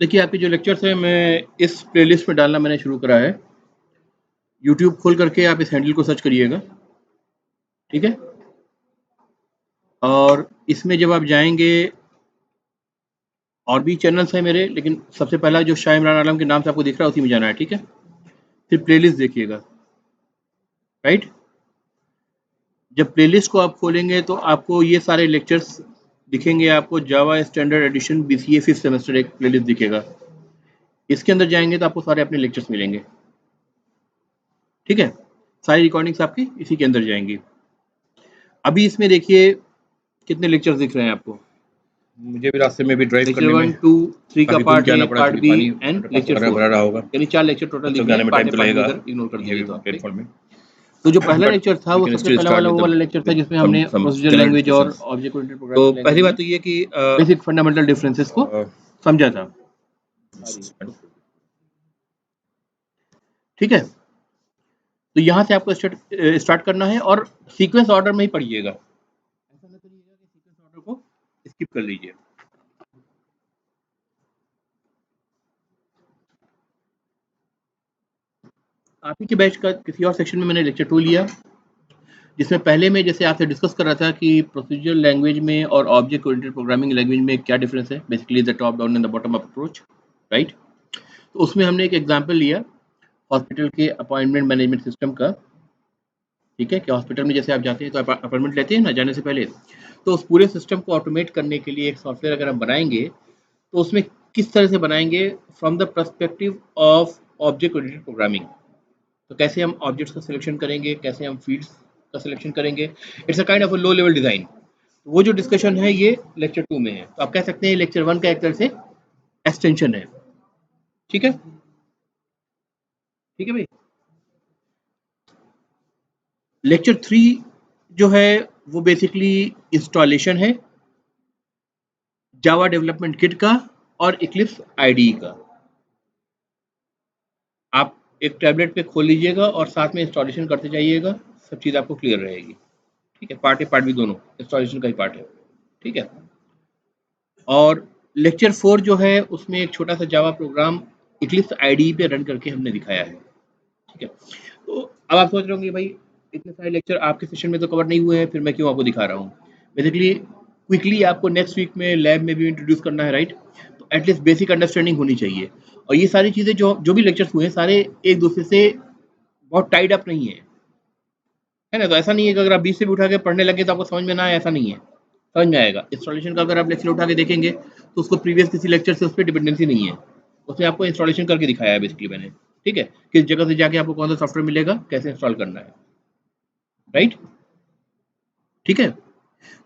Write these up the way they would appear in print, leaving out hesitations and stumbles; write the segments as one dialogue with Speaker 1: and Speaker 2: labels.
Speaker 1: देखिए आपके जो लेक्चर्स हैं मैं इस प्लेलिस्ट में डालना मैंने शुरू करा है। यूट्यूब खोल करके आप इस हैंडल को सर्च करिएगा, ठीक है। और इसमें जब आप जाएंगे, और भी चैनल्स हैं मेरे, लेकिन सबसे पहला जो शाह इमरान आलम के नाम से आपको दिख रहा है उसी में जाना है, ठीक है। फिर प्लेलिस्ट देखिएगा, राइट। जब प्लेलिस्ट को आप खोलेंगे तो आपको ये सारे लेक्चर्स दिखेंगे। आपको Java standard edition BCA 5th semester एक प्लेलिस्ट दिखेगा। इसके अंदर जाएंगे तो आपको सारे अपने लेक्चर्स मिलेंगे, ठीक है। सारी रिकॉर्डिंग्स आपकी इसी के अंदर जाएंगी। अभी इसमें देखिए कितने लेक्चर्स दिख रहे हैं आपको।
Speaker 2: मुझे भी रास्ते में भी ड्राइव
Speaker 1: लेक्चर
Speaker 2: करने
Speaker 1: 1,
Speaker 2: में
Speaker 1: 2, 3 का
Speaker 2: काफी घूम
Speaker 1: पार्ट
Speaker 2: के
Speaker 1: ए,
Speaker 2: आना पड़ा
Speaker 1: पार्ट
Speaker 2: क्योंकि
Speaker 1: बी
Speaker 2: पानी
Speaker 1: एंड लेक्चर
Speaker 2: भरा
Speaker 1: 4,
Speaker 2: भरा रहा होगा,
Speaker 1: यानी 4 लेक्चर टोटल
Speaker 2: तो
Speaker 1: दिख रहे
Speaker 2: जाने
Speaker 1: हैं।
Speaker 2: में
Speaker 1: पार्ट
Speaker 2: टाइम
Speaker 1: ए
Speaker 2: तो
Speaker 1: पार्ट बी
Speaker 2: लगेगा
Speaker 1: अगर इग्नोर कर
Speaker 2: ये
Speaker 1: दीजिए तो आप, ठीक।
Speaker 2: प्लेटफॉर्म में।
Speaker 1: तो जो पहला
Speaker 2: बट
Speaker 1: लेक्चर था
Speaker 2: वी
Speaker 1: वो
Speaker 2: कैन
Speaker 1: सबसे
Speaker 2: स्टिल
Speaker 1: पहला
Speaker 2: स्टार्ट
Speaker 1: वाला
Speaker 2: विद
Speaker 1: वो वाला लेक्चर था जिसमें हमने
Speaker 2: सम
Speaker 1: प्रोसीजर
Speaker 2: जनरल
Speaker 1: लैंग्वेज और
Speaker 2: डिस्कशंस।
Speaker 1: ऑब्जेक्ट ओरिएंटेड
Speaker 2: तो
Speaker 1: प्रोग्रामिंग
Speaker 2: पहली
Speaker 1: लैंग्वेज
Speaker 2: बात
Speaker 1: में
Speaker 2: तो ये कि
Speaker 1: बेसिक फंडामेंटल डिफरेंसेस को समझा था, ठीक है। तो यहाँ से आपको स्टार्ट करना है और सीक्वेंस ऑर्डर में ही पढ़िएगा। ऐसा ना करिएगा कि सीक्वेंस ऑर्डर को स्किप कर लीजिए। आप ही के बैच का किसी और सेक्शन में मैंने लेक्चर 2 लिया, जिसमें पहले में जैसे आपसे डिस्कस कर रहा था कि प्रोसीजरल लैंग्वेज में और ऑब्जेक्ट ओरिएंटेड प्रोग्रामिंग लैंग्वेज में क्या डिफरेंस है, basically the top down and the bottom up approach, right. तो उसमें हमने एक एग्जांपल लिया हॉस्पिटल के अपॉइंटमेंट मैनेजमेंट सिस्टम का, ठीक है। कि हॉस्पिटल में जैसे आप जाते हैं तो आप अपॉइंटमेंट लेते हैं ना जाने से पहले, तो उस पूरे सिस्टम को ऑटोमेट करने के लिए एक सॉफ्टवेयर अगर हम बनाएंगे तो उसमें किस तरह से बनाएंगे, from the perspective of object oriented programming. तो कैसे हम ऑब्जेक्ट्स का सिलेक्शन करेंगे, कैसे हम फील्ड्स का सिलेक्शन करेंगे। It's a kind of a low level design. वो जो डिस्कशन है ये लेक्चर 2 में है, तो आप कह सकते हैं लेक्चर 1 का एक तरह से एक्सटेंशन है, ठीक है, ठीक है भाई। लेक्चर 3 जो है वो बेसिकली इंस्टॉलेशन है जावा डेवलपमेंट किट का और इक्लिप्स IDE का। आप एक टैबलेट पे खोल लीजिएगा और साथ में इंस्टॉलेशन करते जाइएगा, सब चीज़ आपको क्लियर रहेगी, ठीक है। पार्ट ए पार्ट बी दोनों इंस्टॉलेशन का ही पार्ट है, ठीक है। और लेक्चर 4 जो है उसमें एक छोटा सा जावा प्रोग्राम इक्लिप्स IDE पे रन करके हमने दिखाया है, ठीक है। तो अब आप सोच रहे होंगे भाई इतने सारे लेक्चर आपके सेशन में तो कवर नहीं हुए हैं, फिर मैं क्यों आपको दिखा रहा हूँ। बेसिकली क्विकली आपको नेक्स्ट वीक में लैब में भी इंट्रोड्यूस करना है, राइट। तो एटलीस्ट बेसिक अंडरस्टैंडिंग होनी चाहिए। और ये सारी चीज़ें जो जो भी लेक्चर्स हुए हैं सारे एक दूसरे से बहुत टाइड अप नहीं है ना। तो ऐसा नहीं है कि अगर आप बीच से भी उठा के पढ़ने लगे तो आपको समझ में ना आए, ऐसा नहीं है, समझ में आएगा। इंस्टॉलेशन का अगर आप लेक्चर उठा के देखेंगे तो उसको प्रीवियस किसी लेक्चर से उस पर डिपेंडेंसी नहीं है, उसमें आपको इंस्टॉलेशन करके दिखाया है बेसिकली मैंने, ठीक है। किस जगह से जाके आपको कौन सा सॉफ्टवेयर मिलेगा, कैसे इंस्टॉल करना है, राइट, ठीक है।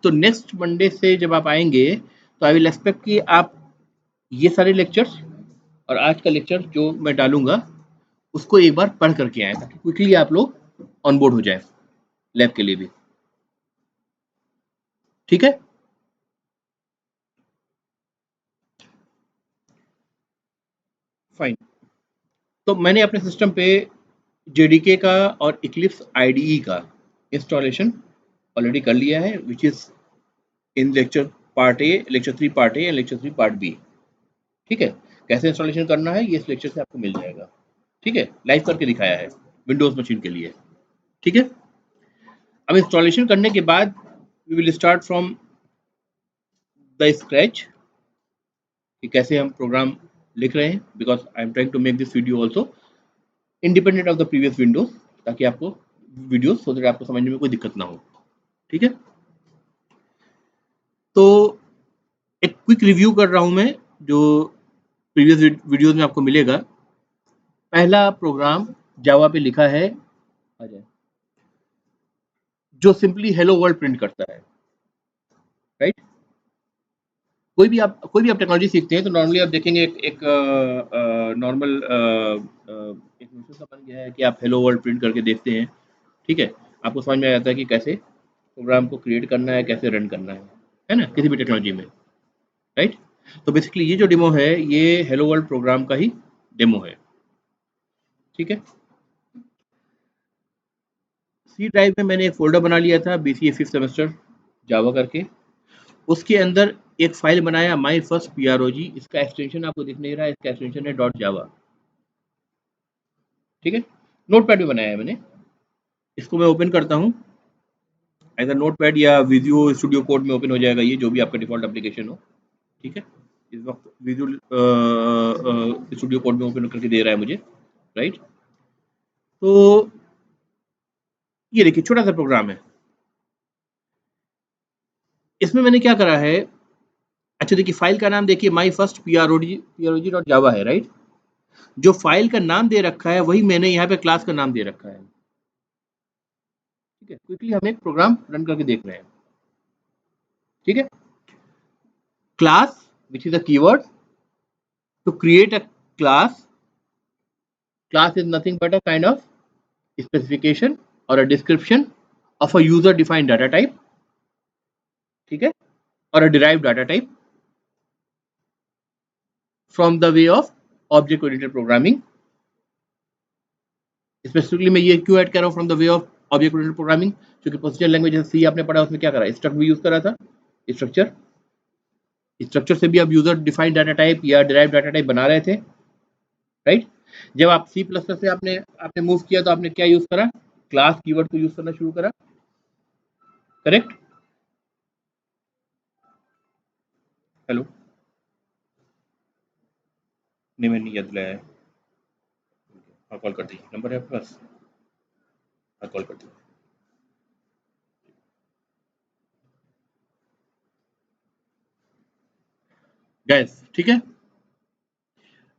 Speaker 1: तो नेक्स्ट मंडे से जब आप आएंगे तो आई विल एक्सपेक्ट कि आप ये सारे लेक्चर्स और आज का लेक्चर जो मैं डालूंगा उसको एक बार पढ़ करके आए, ताकि क्विकली आप लोग ऑन बोर्ड हो जाए लैब के लिए भी, ठीक है। फाइन। तो मैंने अपने सिस्टम पे JDK का और इक्लिप्स IDE का इंस्टॉलेशन ऑलरेडी कर लिया है, which is in lecture part A, lecture 3 part A and lecture 3 part B, ठीक है। कैसे इंस्टॉलेशन करना है ये इस लेक्चर से आपको मिल जाएगा, ठीक है। लाइव करके दिखाया है विंडोज मशीन के लिए, ठीक है। अब इंस्टॉलेशन करने के बाद we will start from the scratch कि कैसे हम प्रोग्राम लिख रहे हैं, because I am trying to make this video also independent of the previous Windows, ताकि आपको वीडियो सो दैट आपको समझने में कोई दिक्कत ना हो, ठीक है। तो एक क्विक रिव्यू कर रहा हूं मैं जो प्रीवियस वीडियोस में आपको मिलेगा। पहला प्रोग्राम जावा पे लिखा है, आ जाए, जो सिंपली हेलो वर्ल्ड प्रिंट करता है, राइट। कोई भी आप टेक्नोलॉजी सीखते हैं तो नॉर्मली आप देखेंगे एक नॉर्मल एक मिशन सा बन गया है कि आप हेलो वर्ल्ड प्रिंट करके देखते हैं, ठीक है। आपको समझ में आ जाता है कि कैसे प्रोग्राम को क्रिएट करना है, कैसे रन करना है ना, किसी भी टेक्नोलॉजी में, राइट। तो बेसिकली ये जो डेमो है ये हेलो वर्ल्ड प्रोग्राम का ही डेमो है, ठीक है। सी ड्राइव में मैंने एक फोल्डर बना लिया था BCA 5th सेमेस्टर जावा करके, उसके अंदर एक फाइल बनाया माई फर्स्ट PROG, इसका एक्सटेंशन आपको दिख नहीं रहा है, इसका एक्सटेंशन है .java, ठीक है। नोटपैड में बनाया है मैंने, इसको मैं ओपन करता हूँ, एज नोटपैड या विजुअल स्टूडियो कोड में ओपन हो जाएगा, ये जो भी आपका डिफॉल्ट एप्लीकेशन हो, ठीक है। इस वक्त विजुअल स्टूडियो कोड में ओपन करके दे रहा है मुझे, राइट। तो ये देखिए छोटा सा प्रोग्राम है, इसमें मैंने क्या करा है, अच्छा देखिए फाइल का नाम देखिए माई फर्स्ट PROG.java है, राइट। जो फाइल का नाम दे रखा है वही मैंने यहाँ पे क्लास का नाम दे रखा है, ठीक है। क्विकली हम एक प्रोग्राम रन करके देख रहे हैं, ठीक है। Class which is a keyword to create a class is nothing but a kind of specification or a description of a user defined data type, ठीक है, or a derived data type from the way of object oriented programming। Specifically मैं ये क्यों add कर रहा हूँ from the way of object oriented programming, क्योंकि procedure language जैसे सी आपने पढ़ा, उसमें क्या करा, स्ट्रक्ट भी यूज करा था। स्ट्रक्चर से भी आप यूजर डिफाइंड डाटा टाइप या डिराइव डाटा टाइप बना रहे थे, राइट। जब आप C++ से आपने मूव किया तो आपने क्या यूज करा, क्लास कीवर्ड को यूज करना शुरू करा, करेक्ट। हेलो, नहीं मैंने याद दिलाया है, हाँ कॉल कर दीजिए, नंबर है आपके पास, हाँ कॉल कर दीजिए। गैस, ठीक है,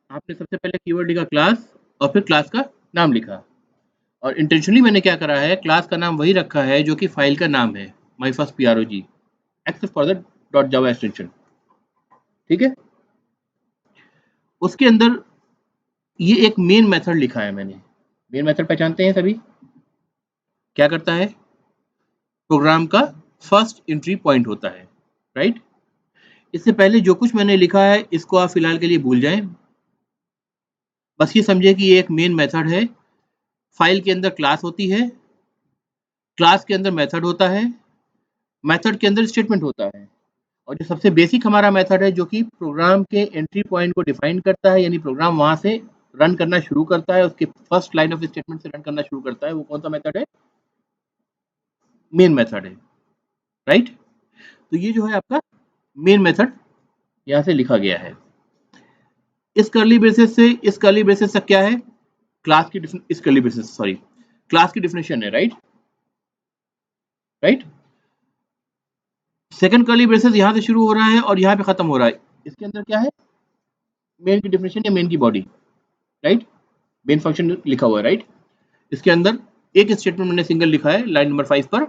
Speaker 1: आपने सबसे पहले कीवर्ड लिखा क्लास और फिर क्लास का नाम लिखा, और इंटेंशनली मैंने क्या करा है, क्लास का नाम वही रखा है जो कि फाइल का नाम है, माई first PROG except for the .java extension, ठीक है। उसके अंदर ये एक मेन मेथड लिखा है मैंने, मेन मेथड पहचानते हैं सभी, क्या करता है, प्रोग्राम का फर्स्ट एंट्री पॉइंट होता है, राइट। इससे पहले जो कुछ मैंने लिखा है इसको आप फिलहाल के लिए भूल जाएं, बस ये समझे कि ये एक मेन मेथड है। फाइल के अंदर क्लास होती है, क्लास के अंदर मेथड होता है, मेथड के अंदर स्टेटमेंट होता है, और जो सबसे बेसिक हमारा मेथड है जो कि प्रोग्राम के एंट्री पॉइंट को डिफाइन करता है, यानी प्रोग्राम वहां से रन करना शुरू करता है, उसके फर्स्ट लाइन ऑफ स्टेटमेंट से रन करना शुरू करता है, वो कौन सा मेथड है, मेन मेथड है, राइट। तो ये जो है आपका मेन मेथड यहाँ से लिखा गया है। इस कर्ली ब्रेसेस से इस कर्ली ब्रेसेस तक क्या है, क्लास की इस कर्ली ब्रेसेस सॉरी क्लास की डिफिनेशन है, right, right. Second curly braces यहाँ से शुरू हो रहा है और यहाँ पे खत्म हो रहा है, इसके अंदर क्या है, मेन की डिफिनेशन या मेन की बॉडी, राइट, मेन फंक्शन लिखा हुआ है, राइट। इसके अंदर एक स्टेटमेंट मैंने सिंगल लिखा है लाइन नंबर 5 पर,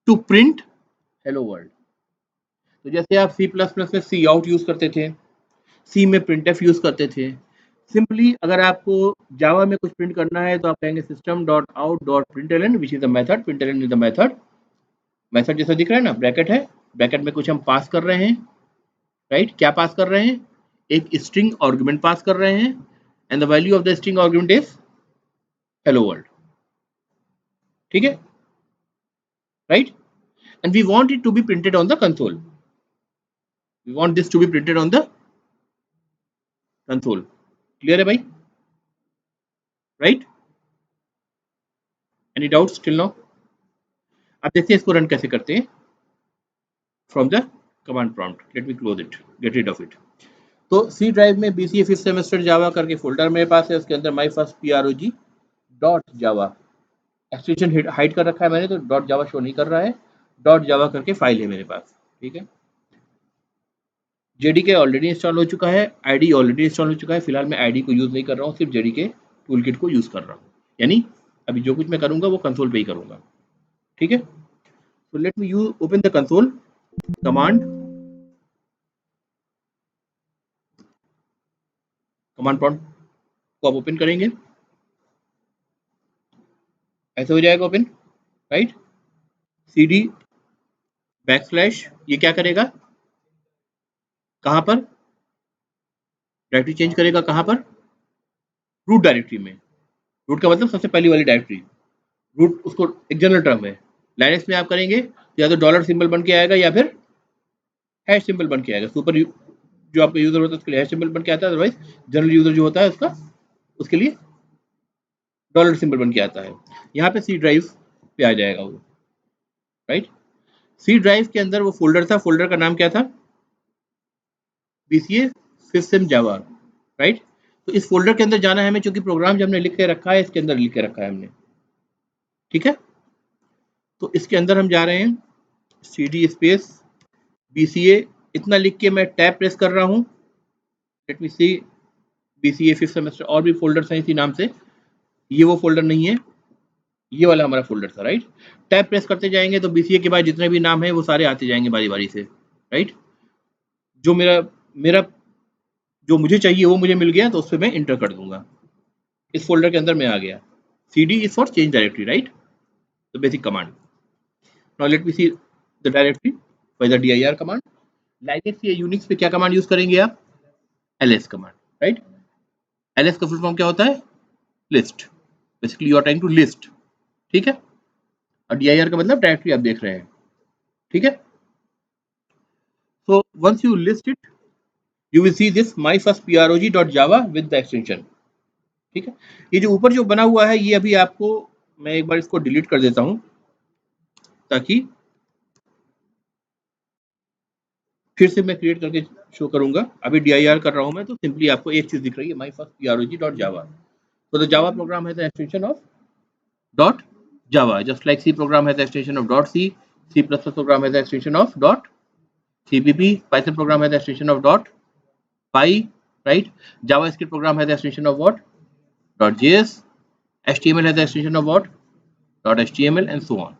Speaker 1: टू प्रिंट हेलो वर्ल्ड। तो जैसे आप C++ में सी आउट यूज करते थे, सी में printf यूज करते थे, सिंपली अगर आपको जावा में कुछ प्रिंट करना है तो आप कहेंगे system.out.println which is the method, println is the method, method जैसा दिख रहा है ना, ब्रैकेट है, ब्रैकेट में कुछ हम पास कर रहे हैं, राइट। क्या पास कर रहे हैं, एक स्ट्रिंग आर्गुमेंट पास कर रहे हैं, and the value of the string argument is hello world, ठीक है, right. And we want it to be printed on the console, we want this to be printed on the console, clear है भाई, right. Any doubts till now. अब देखते हैं इसको run कैसे करते हैं from the command prompt, let me close it, get rid of it. तो सी ड्राइव में BCA फिफ्थ सेमेस्टर जावा करके फोल्डर मेरे पास है, उसके अंदर my first PROG.java extension hide कर रखा है मैंने, तो .java शो नहीं कर रहा है, .java करके फाइल है मेरे पास, ठीक है। JDK ऑलरेडी इंस्टॉल हो चुका है, ID ऑलरेडी इंस्टॉल हो चुका है, फिलहाल मैं ID को यूज नहीं कर रहा हूँ, सिर्फ JDK टूलकिट को यूज कर रहा हूँ, यानी अभी जो कुछ मैं करूंगा वो कंसोल पे ही करूंगा, ठीक है। तो let me use open the console command prompt को आप ओपन करेंगे, ऐसे हो जाएगा ओपन, राइट। CD बैकस्लैश, ये क्या करेगा, कहां पर डायरेक्टरी चेंज करेगा, कहां पर, रूट डायरेक्टरी में। रूट का मतलब सबसे पहली वाली डायरेक्टरी, रूट उसको एक जनरल टर्म है, लाइनक्स में आप करेंगे या तो डॉलर सिंबल बन के आएगा या फिर हैश सिंबल बन के आएगा। सुपर जो आपका यूजर होता है उसके लिए हैश सिंबल बन के आता है, अदरवाइज जनरल यूजर जो होता है उसका उसके लिए डॉलर सिंबल बन के आता है। यहाँ पे सी ड्राइव पे आ जाएगा वो, राइट। सी ड्राइव के अंदर वो फोल्डर था, फोल्डर का नाम क्या था, BCA फिफ्थ सेम जावा, राइट। तो इस फोल्डर के अंदर जाना है हमें, क्योंकि प्रोग्राम जो हमने लिख के रखा है इसके अंदर लिख के रखा है हमने, ठीक है। तो इसके अंदर हम जा रहे हैं, CD स्पेस BCA इतना लिख के मैं टैब प्रेस कर रहा हूँ। लेट मी सी, BCA फिफ्थ सेमेस्टर, और भी फोल्डर्स हैं इसी नाम से, ये वो फोल्डर नहीं है, ये वाला हमारा फोल्डर था, राइट। टैब प्रेस करते जाएंगे तो BCA के बाद जितने भी नाम है वो सारे आते जाएंगे बारी बारी से, राइट। जो मेरा मेरा जो मुझे चाहिए वो मुझे मिल गया, तो उस पर मैं इंटर कर दूंगा। इस फोल्डर के अंदर मैं आ गया। CD is for change directory, right, the basic command. Now let me see the directory by the dir command. Linux या यूनिक्स पे क्या कमांड यूज करेंगे आप, ls कमांड, राइट। ls का फुल फॉर्म क्या होता है, list. Basically you are trying to list, ठीक है। और dir का मतलब डायरेक्टरी आप देख रहे हैं, ठीक है। So once you list it, you will see this my first prog.java with the extension, ठीक है। ये जो ऊपर जो बना हुआ है ये अभी आपको, मैं एक बार इसको डिलीट कर देता हूं ताकि फिर से मैं क्रिएट करके शो करूंगा। अभी dir कर रहा हूं मैं, तो सिंपली आपको एक चीज दिख रही है, my first prog.java। so the java program has an extension of dot java, just like C program has an extension of dot c, C++ program has an extension of dot cpp, python program has an extension of dot py, right. javascript program has an extension of what, .js, HTML has the extension of what, .html and so on,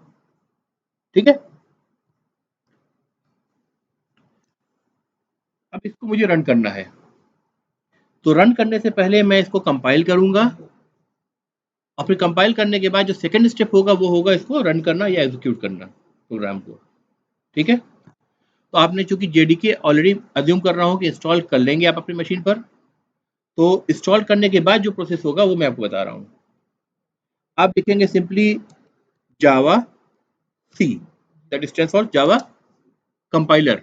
Speaker 1: ठीक है। अब इसको मुझे run करना है, तो run करने से पहले मैं इसको कंपाइल करूंगा, और फिर कंपाइल करने के बाद जो सेकंड स्टेप होगा वो होगा इसको रन करना या एग्जीक्यूट करना प्रोग्राम को, ठीक है। तो आपने चूंकि JDK ऑलरेडी अज्यूम कर रहा हूं कि इंस्टॉल कर लेंगे आप अपनी मशीन पर, तो इंस्टॉल करने के बाद जो प्रोसेस होगा वो मैं आपको बता रहा हूं। आप लिखेंगे simply Java C, that stands for Java compiler.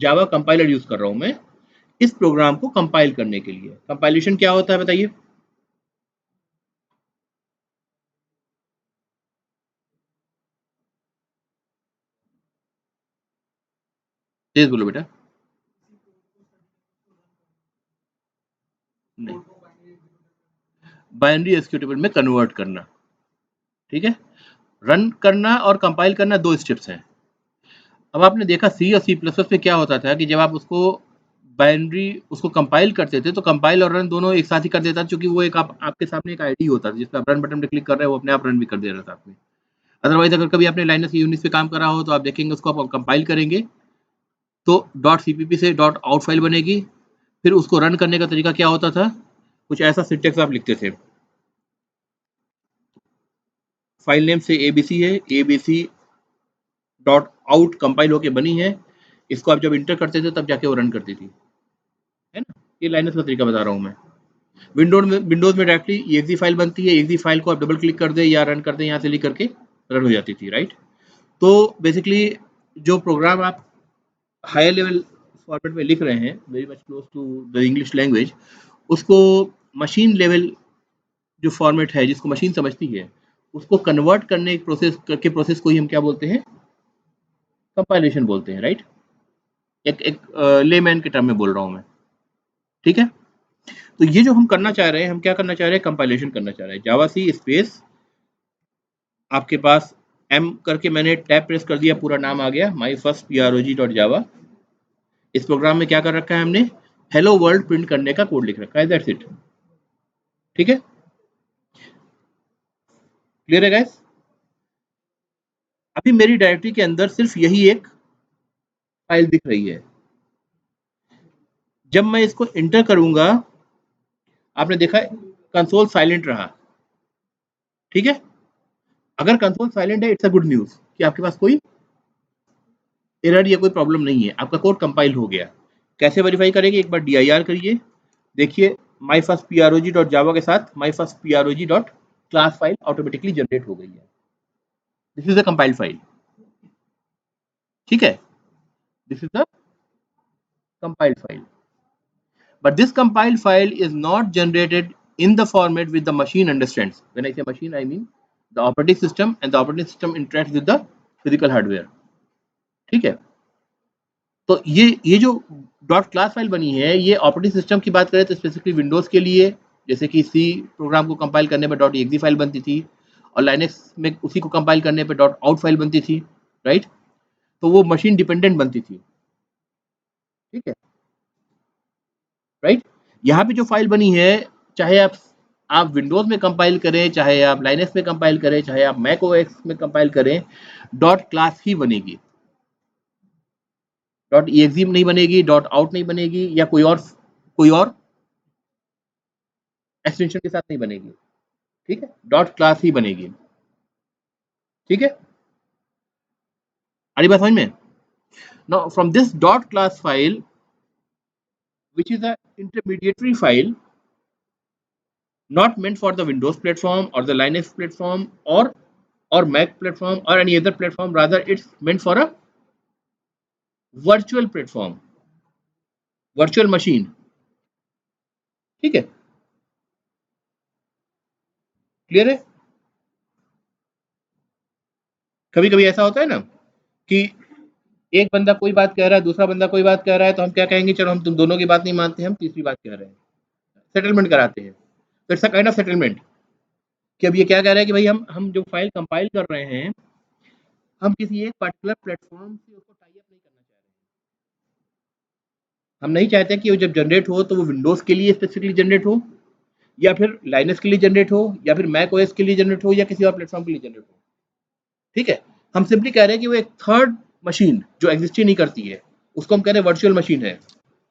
Speaker 1: Java compiler use कर रहा हूं मैं इस प्रोग्राम को कंपाइल करने के लिए। कंपाइलेशन क्या होता है बताइए, तेज बोलो बेटा। नहीं, बाइनरी एक्जीक्यूटेबल में कन्वर्ट करना, ठीक है। रन करना और कंपाइल करना दो स्टेप्स हैं। अब आपने देखा सी और C++ में क्या होता था कि जब आप उसको बाइनरी उसको कंपाइल करते थे तो कंपाइल और रन दोनों एक साथ ही कर देता था, क्योंकि वो एक आपके सामने एक आईडी होता था जिसमें आप रन बटन पे क्लिक कर रहे हो, वो अपने आप रन भी कर दे रहा था आपने। अदरवाइज अगर कभी आपने लाइनक्स यूनिक्स पे काम करा हो तो आप देखेंगे उसको आप कंपाइल करेंगे तो .cpp से .out फाइल बनेगी। फिर उसको रन करने का तरीका क्या होता था, कुछ ऐसा सिंटेक्स आप लिखते थे, फाइल नेम से ABC है, ABC डॉट आउट कंपाइल होके बनी है, इसको आप जब इंटर करते थे तब जाके वो रन करती थी, है ना। ये लाइनक्स का तरीका बता रहा हूँ मैं। विंडोज में डायरेक्टली exe फाइल बनती है, exe फाइल को आप डबल क्लिक कर दे या रन कर दे, यहाँ से लिख करके रन हो जाती थी, राइट। तो बेसिकली जो प्रोग्राम आप हायर लेवल फॉर्मेट में लिख रहे हैं, very much close to the English language, उसको मशीन लेवल जो फॉर्मेट है जिसको मशीन समझती है उसको कन्वर्ट करने की प्रोसेस को ही हम क्या बोलते हैं, कंपाइलेशन बोलते हैं, राइट। एक लेमैन के टर्म में बोल रहा हूँ मैं, ठीक है। तो ये जो हम करना चाह रहे हैं, हम क्या करना चाह रहे हैं, कंपाइलेशन करना चाह रहे हैं। जावा सी स्पेस आपके पास M करके मैंने टैब प्रेस कर दिया, पूरा नाम आ गया माई फर्स्ट prog.java। इस प्रोग्राम में क्या कर रखा है हमने, हेलो वर्ल्ड प्रिंट करने का कोड लिख रखा है, दैट्स इट, ठीक है। क्लियर है गाइस। अभी मेरी डायरेक्टरी के अंदर सिर्फ यही एक फाइल दिख रही है। जब मैं इसको इंटर करूंगा, आपने देखा कंसोल साइलेंट रहा, ठीक है। अगर कंसोल साइलेंट है इट्स अ गुड न्यूज कि आपके पास कोई एरर या कोई प्रॉब्लम नहीं है, आपका कोड कंपाइल हो गया। कैसे वेरीफाई करेंगे, एक बार dir करिए, देखिए माई फर्स्ट prog.java के साथ my first prog.class file automatically generate हो गई है। This is a compiled file, ठीक है। This is the compiled file. But this compiled file is not generated in the format with the machine understands. When I say machine, I mean the operating system, and the operating system interacts with the physical hardware. ठीक है, तो ये जो dot class file बनी है, ये operating system की बात करें तो स्पेसिफिकली विंडोज के लिए, जैसे कि सी प्रोग्राम को कंपाइल करने पे डॉट एक्जी फाइल बनती थी, और लाइनेक्स में उसी को कंपाइल करने पे डॉट आउट फाइल बनती थी, राइट। तो वो मशीन डिपेंडेंट बनती थी, ठीक है, राइट। यहाँ पे जो फाइल बनी है, चाहे आप विंडोज में कंपाइल करें, चाहे आप लाइनेक्स में कंपाइल करें, चाहे आप मैक ओएस में कंपाइल करें, डॉट क्लास ही बनेगी, डॉट एक्जी नहीं बनेगी, डॉट आउट नहीं बनेगी, या कोई और एक्सटेंशन के साथ नहीं बनेगी, ठीक है, डॉट क्लास ही बनेगी, ठीक है। अरे बात समझ में। Now from this dot class file which is a intermediary file not meant for the Windows platform or the Linux platform or Mac platform or any other platform, rather it's meant for a virtual platform, virtual machine, ठीक है, clear है। कभी कभी ऐसा होता है ना कि एक बंदा कोई बात कह रहा है, दूसरा बंदा कोई बात कह रहा है, तो हम क्या कहेंगे, चलो हम तुम दोनों की बात नहीं मानते, हम तीसरी बात कह रहे हैं, सेटलमेंट कराते हैं। तो it's a kind of settlement कि अब ये क्या कह रहा है कि भाई हम जो फाइल कंपाइल कर रहे हैं, हम किसी एक पर्टिकुलर प्लेटफॉर्म से उसको टाई अप नहीं करना चाह रहे हैं। हम नहीं चाहते कि वो जब जनरेट हो तो वो विंडोज के लिए स्पेसिफिकली जनरेट हो, या फिर लाइनक्स के लिए जनरेट हो, या फिर मैक ओएस के लिए जनरेट हो, या किसी और प्लेटफॉर्म के लिए जनरेट हो, ठीक है। हम सिंपली कह रहे हैं कि वो एक थर्ड मशीन जो एग्जिस्ट ही नहीं करती है, उसको हम कह रहे हैं वर्चुअल मशीन है।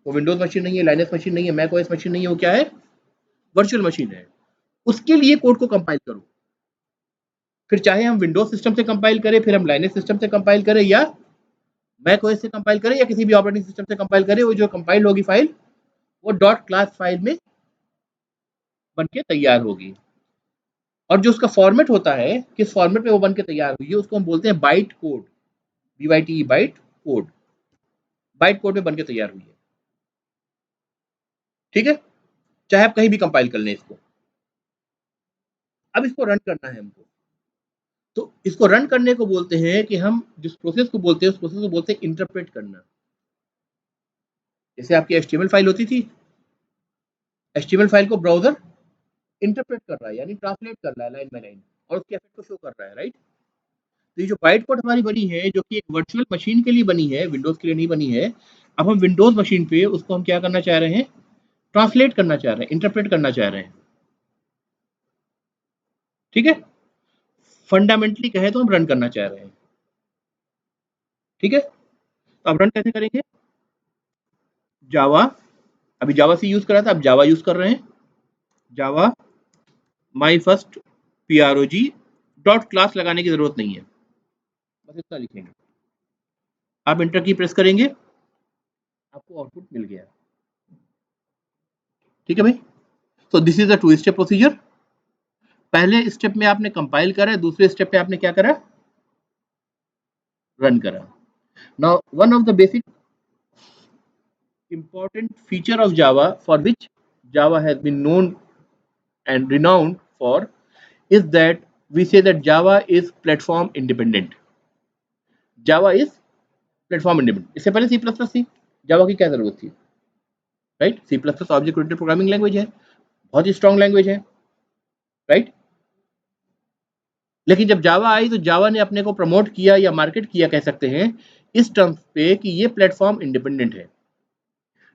Speaker 1: वो विंडोज मशीन नहीं है, लाइनक्स मशीन नहीं है, मैक ओएस मशीन नहीं है, वो क्या है, वर्चुअल मशीन है। उसके लिए कोड को कंपाइल करो, फिर चाहे हम विंडोज सिस्टम से कंपाइल करें, फिर हम लाइनक्स सिस्टम से कंपाइल करें, या मैक ओएस से कंपाइल करें, या किसी भी ऑपरेटिंग सिस्टम से कंपाइल करें, वो जो कंपाइल होगी फाइल, वो डॉट क्लास फाइल में बन के तैयार होगी। और जो उसका फॉर्मेट होता है, किस फॉर्मेट में वो बन के तैयार हुई है, उसको हम बोलते हैं byte code, BYTE, byte code, byte code में बन के तैयार हुई है, ठीक है, चाहे आप कहीं भी कंपाइल कर लें इसको। अब इसको रन करना है हमको, तो इसको रन करने को बोलते हैं कि हम जिस प्रोसेस को बोलते हैं, उस प्रोसेस को बोलते हैं इंटरप्रेट करना। जैसे आपकी HTML फाइल होती थी, HTML फाइल को ब्राउजर इंटरप्रेट कर रहा है, यानी ट्रांसलेट कर रहा है लाइन बाय लाइन, और उसके इफेक्ट को शो कर रहा है, राइट। तो ये जो बाइट कोड हमारी बनी है, जो कि एक वर्चुअल मशीन के लिए बनी है, विंडोज के लिए नहीं बनी है, अब हम विंडोज मशीन पे उसको हम क्या करना चाह रहे हैं, ट्रांसलेट करना चाह रहे हैं, इंटरप्रेट करना चाह रहे हैं, ठीक है। फंडामेंटली कहे तो हम रन करना चाह रहे हैं, ठीक है। तो अब रन कैसे करेंगे, जावा, अभी जावा सी यूज करा था, अब जावा यूज कर रहे हैं, Java my first PROG, dot class लगाने की जरूरत नहीं है, बस इतना लिखेंगे, आप इंटर की प्रेस करेंगे, आपको आउटपुट मिल गया, ठीक है भाई। तो this is a 2 step procedure. पहले स्टेप में आपने कंपाइल करा, दूसरे स्टेप पे आपने क्या करा, रन करा। Now one of the basic important feature of Java, for which Java has been known and renowned for, is that we say that Java is platform independent. Java is platform independent. इससे पहले C++ थी, Java की क्या जरूरत थी, right. C++ object oriented programming language है, बहुत ही strong language है, राइट। लेकिन जब जावा आई तो जावा ने अपने को प्रमोट किया या मार्केट किया, कह सकते हैं, इस टर्म्स पे कि ये प्लेटफॉर्म इंडिपेंडेंट है।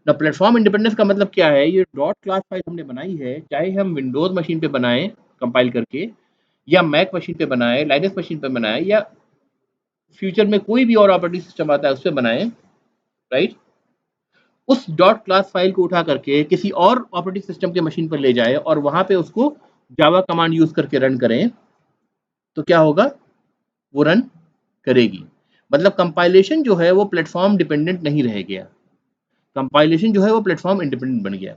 Speaker 1: ना प्लेटफॉर्म इंडिपेंडेंस का मतलब क्या है, ये डॉट क्लास फाइल हमने बनाई है, चाहे हम विंडोज मशीन पे बनाएं कंपाइल करके, या मैक मशीन पे बनाएं, लाइनक्स मशीन पे बनाएं, या फ्यूचर में कोई भी और ऑपरेटिंग सिस्टम आता है उस पर बनाएं, राइट। उस डॉट क्लास फाइल को उठा करके किसी और ऑपरेटिंग सिस्टम के मशीन पर ले जाए और वहां पे उसको जावा कमांड यूज करके रन करें, तो क्या होगा, वो रन करेगी। मतलब कंपाइलेशन जो है वो प्लेटफॉर्म डिपेंडेंट नहीं रह गया, कंपाइलेशन जो है वो प्लेटफॉर्म इंडिपेंडेंट बन गया,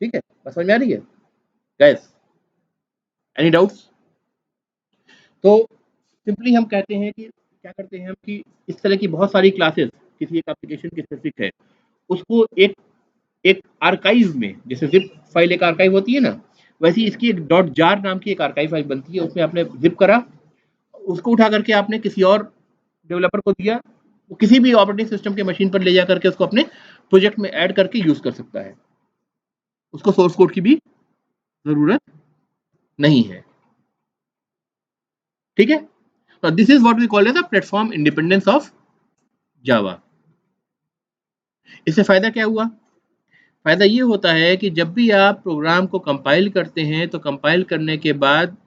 Speaker 1: ठीक है। बस समझ में आ रही है गाइस, एनी डाउट्स। तो सिंपली हम कहते हैं कि क्या करते हैं हम कि इस तरह की बहुत सारी क्लासेस किसी एक एप्लीकेशन की स्पेसिफिक है, उसको एक एक आर्काइव में, जैसे जिप फाइल एक आर्काइव होती है ना, वैसी इसकी एक डॉट जार नाम की एक आर्काइव फाइल बनती है। उसमें आपने जिप करा, उसको उठा करके आपने किसी और डेवलपर को दिया, वो किसी भी ऑपरेटिंग सिस्टम के मशीन पर ले जा करके उसको अपने प्रोजेक्ट में ऐड करके यूज कर सकता है। उसको सोर्स कोड की भी जरूरत नहीं है। ठीक है, तो this is what we call as the platform independence of Java. इससे फायदा क्या हुआ? फायदा ये होता है कि जब भी आप प्रोग्राम को कंपाइल करते हैं तो कंपाइल करने के बाद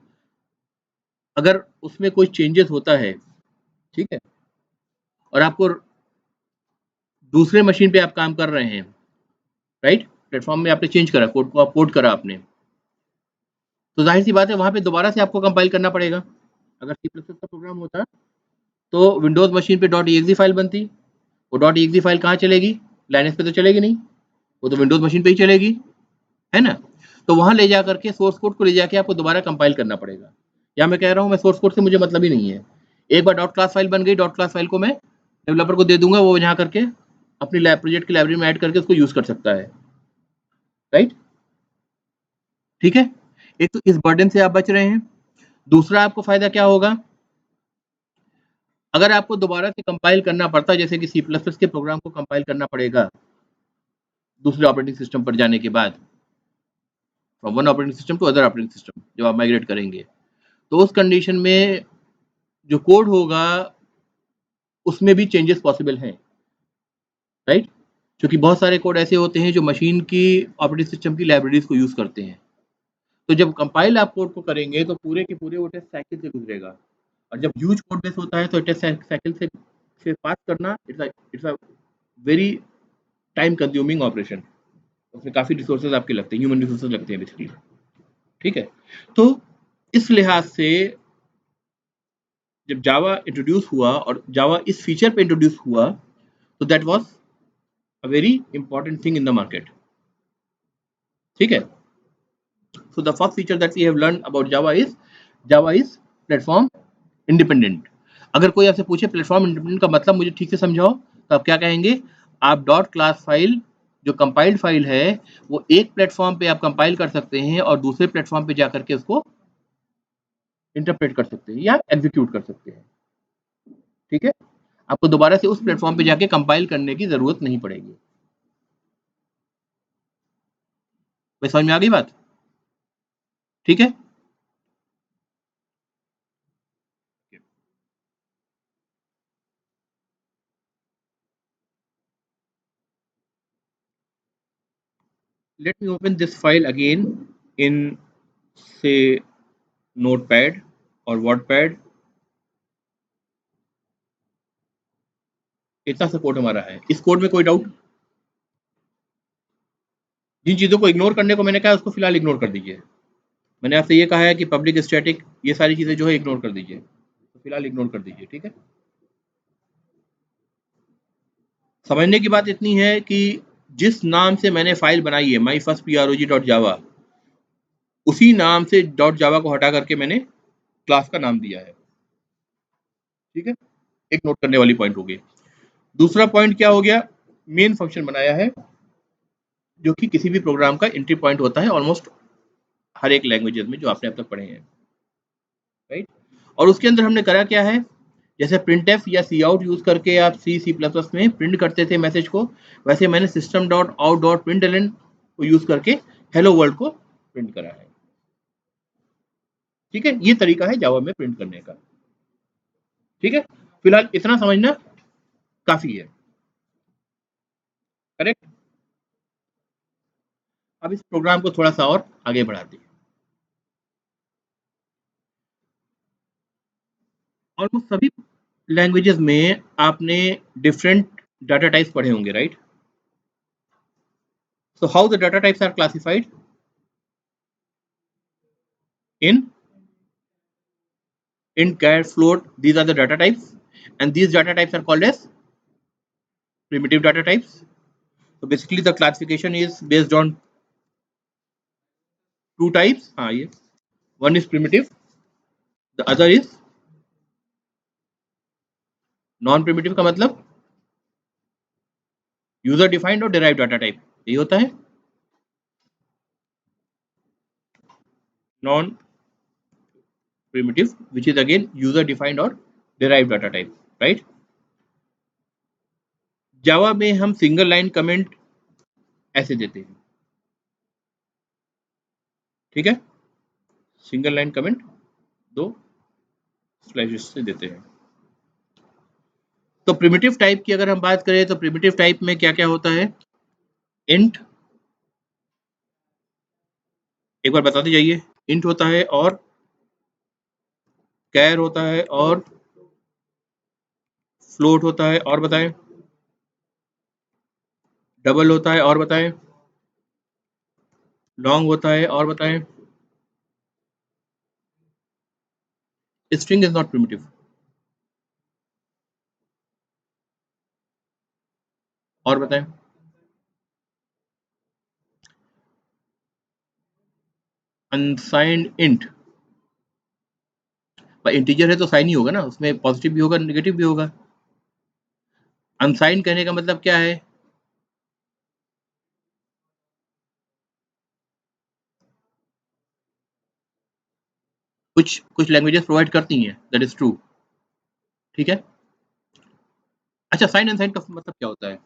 Speaker 1: अगर उसमें कोई चेंजेस होता है, ठीक है, और आपको दूसरे मशीन पे आप काम कर रहे हैं, राइट, प्लेटफॉर्म में आपने चेंज करा, कोड को आप कोड करा आपने, तो जाहिर सी बात है वहां पे दोबारा से आपको कंपाइल करना पड़ेगा। अगर सी प्लस प्लस का प्रोग्राम होता तो विंडोज मशीन पे .exe फाइल बनती, वो .exe फाइल कहाँ चलेगी? लाइनक्स पे तो चलेगी नहीं, वो तो विंडोज मशीन पे ही चलेगी, है ना। तो वहां ले जा करके सोर्स कोड को ले जाके आपको दोबारा कंपाइल करना पड़ेगा। या मैं कह रहा हूँ, मैं सोर्स कोड से मुझे मतलब ही नहीं है, एक बार डॉट क्लास फाइल बन गई, डॉट क्लास फाइल को मैं डेवलपर को दे दूंगा, वो यहाँ करके अपनी लैब प्रोजेक्ट की लाइब्रेरी में ऐड करके उसको यूज कर सकता है, राइट। ठीक है, एक तो इस बर्डन से आप बच रहे हैं। दूसरा आपको फायदा क्या होगा? अगर आपको दोबारा से कंपाइल करना पड़ता, जैसे कि सी प्लस प्लस के प्रोग्राम को कंपाइल करना पड़ेगा दूसरे ऑपरेटिंग सिस्टम पर जाने के बाद, from one operating system to other operating system जब आप माइग्रेट करेंगे, तो उस कंडीशन में जो कोड होगा उसमें भी चेंजेस पॉसिबल हैं, राइट, क्योंकि बहुत सारे कोड ऐसे होते हैं जो मशीन की ऑपरेटिंग सिस्टम की लाइब्रेरीज को यूज करते हैं। तो जब कंपाइल आप कोड को करेंगे तो पूरे के पूरे वो टेस्ट साइकिल से गुजरेगा, और जब ह्यूज कोड बेस होता है तो टेस्ट साइकिल से पास करना it's a very time consuming operation. उसमें काफ़ी रिसोर्सेज आपके लगते हैं, ह्यूमन रिसोर्सेज लगते हैं बेसिकली। ठीक है, तो इस लिहाज से जब जावा इंट्रोड्यूस हुआ और जावा इस फीचर पे इंट्रोड्यूस हुआ, तो that was a very important thing in the market. ठीक है, so the first feature that we have learned about Java is platform independent। अगर कोई आपसे पूछे प्लेटफॉर्म इंडिपेंडेंट का मतलब मुझे ठीक से समझाओ, तो आप क्या कहेंगे? आप डॉट क्लास फाइल जो कंपाइल्ड फाइल है वो एक प्लेटफॉर्म पे आप कंपाइल कर सकते हैं और दूसरे प्लेटफॉर्म पे जाकर के उसको इंटरप्रेट कर सकते हैं या एग्जीक्यूट कर सकते हैं। ठीक है, आपको दोबारा से उस प्लेटफॉर्म पे जाके कंपाइल करने की जरूरत नहीं पड़ेगी। भाई समझ में आ गई बात? ठीक है, let me open this file again in, say, notepad or wordpad। इतना सा कोड हमारा है, इस कोड में कोई डाउट? जिन चीज़ों को इग्नोर करने को मैंने कहा उसको फिलहाल इग्नोर कर दीजिए। मैंने आपसे ये कहा है कि पब्लिक स्टैटिक ये सारी चीज़ें जो है इग्नोर कर दीजिए, तो फिलहाल इग्नोर कर दीजिए। ठीक है, समझने की बात इतनी है कि जिस नाम से मैंने फाइल बनाई है माई फर्स्ट prog.java, उसी नाम से डॉट जावा को हटा करके मैंने क्लास का नाम दिया है। ठीक है, एक नोट करने वाली पॉइंट हो गई। दूसरा पॉइंट क्या हो गया? मेन फंक्शन बनाया है जो कि किसी भी प्रोग्राम का एंट्री पॉइंट होता है ऑलमोस्ट हर एक लैंग्वेजेस में जो आपने अब तक पढ़े हैं, राइट। और उसके अंदर हमने करा क्या है? जैसे प्रिंट एफ या सी आउट यूज करके आप सी प्लस प्लस में प्रिंट करते थे मैसेज को, वैसे मैंने system dot out dot print L को यूज करके हेलो वर्ल्ड को प्रिंट करा है। ठीक है, ये तरीका है जावा में प्रिंट करने का। ठीक है, फिलहाल इतना समझना काफी है, करेक्ट। अब इस प्रोग्राम को थोड़ा सा और आगे बढ़ाते हैं। ऑलमोस्ट सभी लैंग्वेजेस में आपने डिफरेंट डाटा टाइप्स पढ़े होंगे, right. So how the data types are classified? in int, char, float, these are the data types, and these data types are called as primitive data types. So basically the classification is based on two types. Yes. One is primitive, the other is non primitive का मतलब user defined और derive data type, यही होता है non primitive, which is again user defined or derived data type, right? जावा में हम single line comment ऐसे देते हैं, ठीक है, सिंगल लाइन कमेंट दो स्लैशेस से देते हैं। तो प्रिमिटिव टाइप की अगर हम बात करें तो प्रिमिटिव टाइप में क्या क्या होता है, इंट, एक बार बताते जाइए, इंट होता है और कैर होता है और फ्लोट होता है और बताएं, डबल होता है और बताएं, लॉन्ग होता है और बताएं, स्ट्रिंग इज नॉट प्रिमिटिव और बताएं, अनसाइंड इंट, इंटीजर है तो साइन ही होगा ना, उसमें पॉजिटिव भी होगा नेगेटिव भी होगा। अनसाइन कहने का मतलब क्या है, कुछ कुछ लैंग्वेजेस प्रोवाइड करती हैं, दैट इज ट्रू, ठीक है। अच्छा, साइन अनसाइन का मतलब क्या होता है,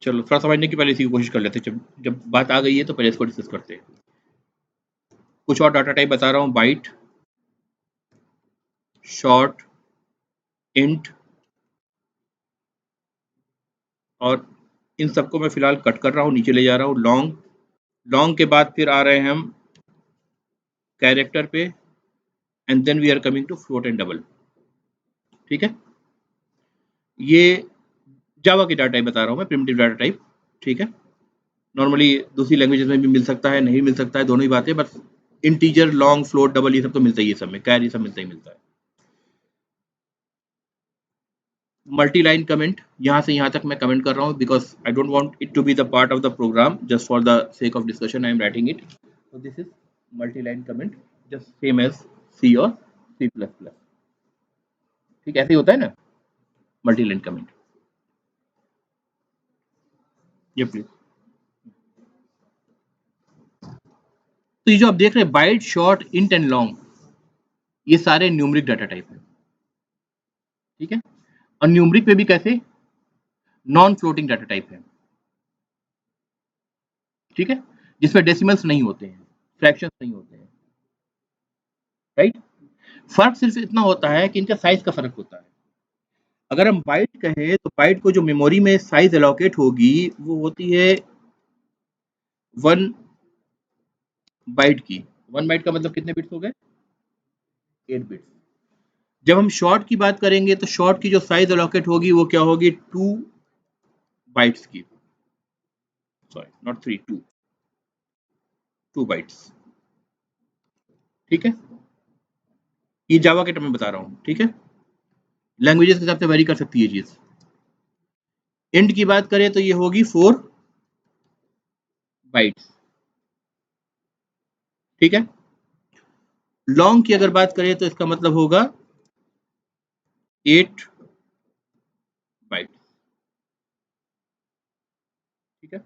Speaker 1: चलो थोड़ा समझने की पहले इसी की कोशिश कर लेते हैं, जब जब बात आ गई है तो पहले इसको डिस्कस करते हैं। कुछ और डाटा टाइप बता रहा हूँ, बाइट, शॉर्ट, इंट, और इन सबको मैं फिलहाल कट कर रहा हूँ, नीचे ले जा रहा हूँ। लॉन्ग, लॉन्ग के बाद फिर आ रहे हैं हम कैरेक्टर पे, and then we are coming to float and double, ठीक है। ये जावा की डाटा टाइप बता रहा हूँ मैं, प्रिमिटिव डाटा टाइप, ठीक है। नॉर्मली दूसरी लैंग्वेजेस में भी मिल सकता है, नहीं मिल सकता है, दोनों ही बातें, बस इंटीजर, लॉन्ग, फ्लोट, डबल ये सब तो मिलता ही है, सब में कैर ये सब मिलता ही मिलता है। मल्टी लाइन कमेंट, यहाँ से यहाँ तक मैं कमेंट कर रहा हूँ because I don't want it to be the part of the program, just for the sake of discussion I am writing it. So this is multi-line comment, just same as C और C++, ठीक है, ऐसे ही होता है ना multi-line comment, ये please. तो ये जो आप देख रहे हैं byte, short, int and long, ये सारे न्यूमरिक डाटा टाइप है, ठीक है। और न्यूमरिक पे भी कैसे, नॉन फ्लोटिंग डाटा टाइप है, ठीक है, जिसमें डेसिमल्स नहीं होते हैं, फ्रैक्शंस नहीं होते हैं, राइट। फर्क सिर्फ इतना होता है कि इनका साइज का फर्क होता है। अगर हम बाइट कहें तो बाइट को जो मेमोरी में साइज एलोकेट होगी वो होती है 1 बाइट की। 1 बाइट का मतलब कितने बिट्स हो गए, 8 बिट्स। जब हम शॉर्ट की बात करेंगे तो शॉर्ट की जो साइज एलोकेट होगी वो क्या होगी, 2 बाइट्स की, सॉरी नॉट 3, 2 बाइट्स, ठीक है। ये जावा के टर्म में बता रहा हूँ, ठीक है, लैंग्वेजेस के हिसाब से वेरी कर सकती है चीज। इंट की बात करें तो ये होगी 4 बाइट्स, ठीक है। लॉन्ग की अगर बात करें तो इसका मतलब होगा 8 बाइट्स, ठीक है।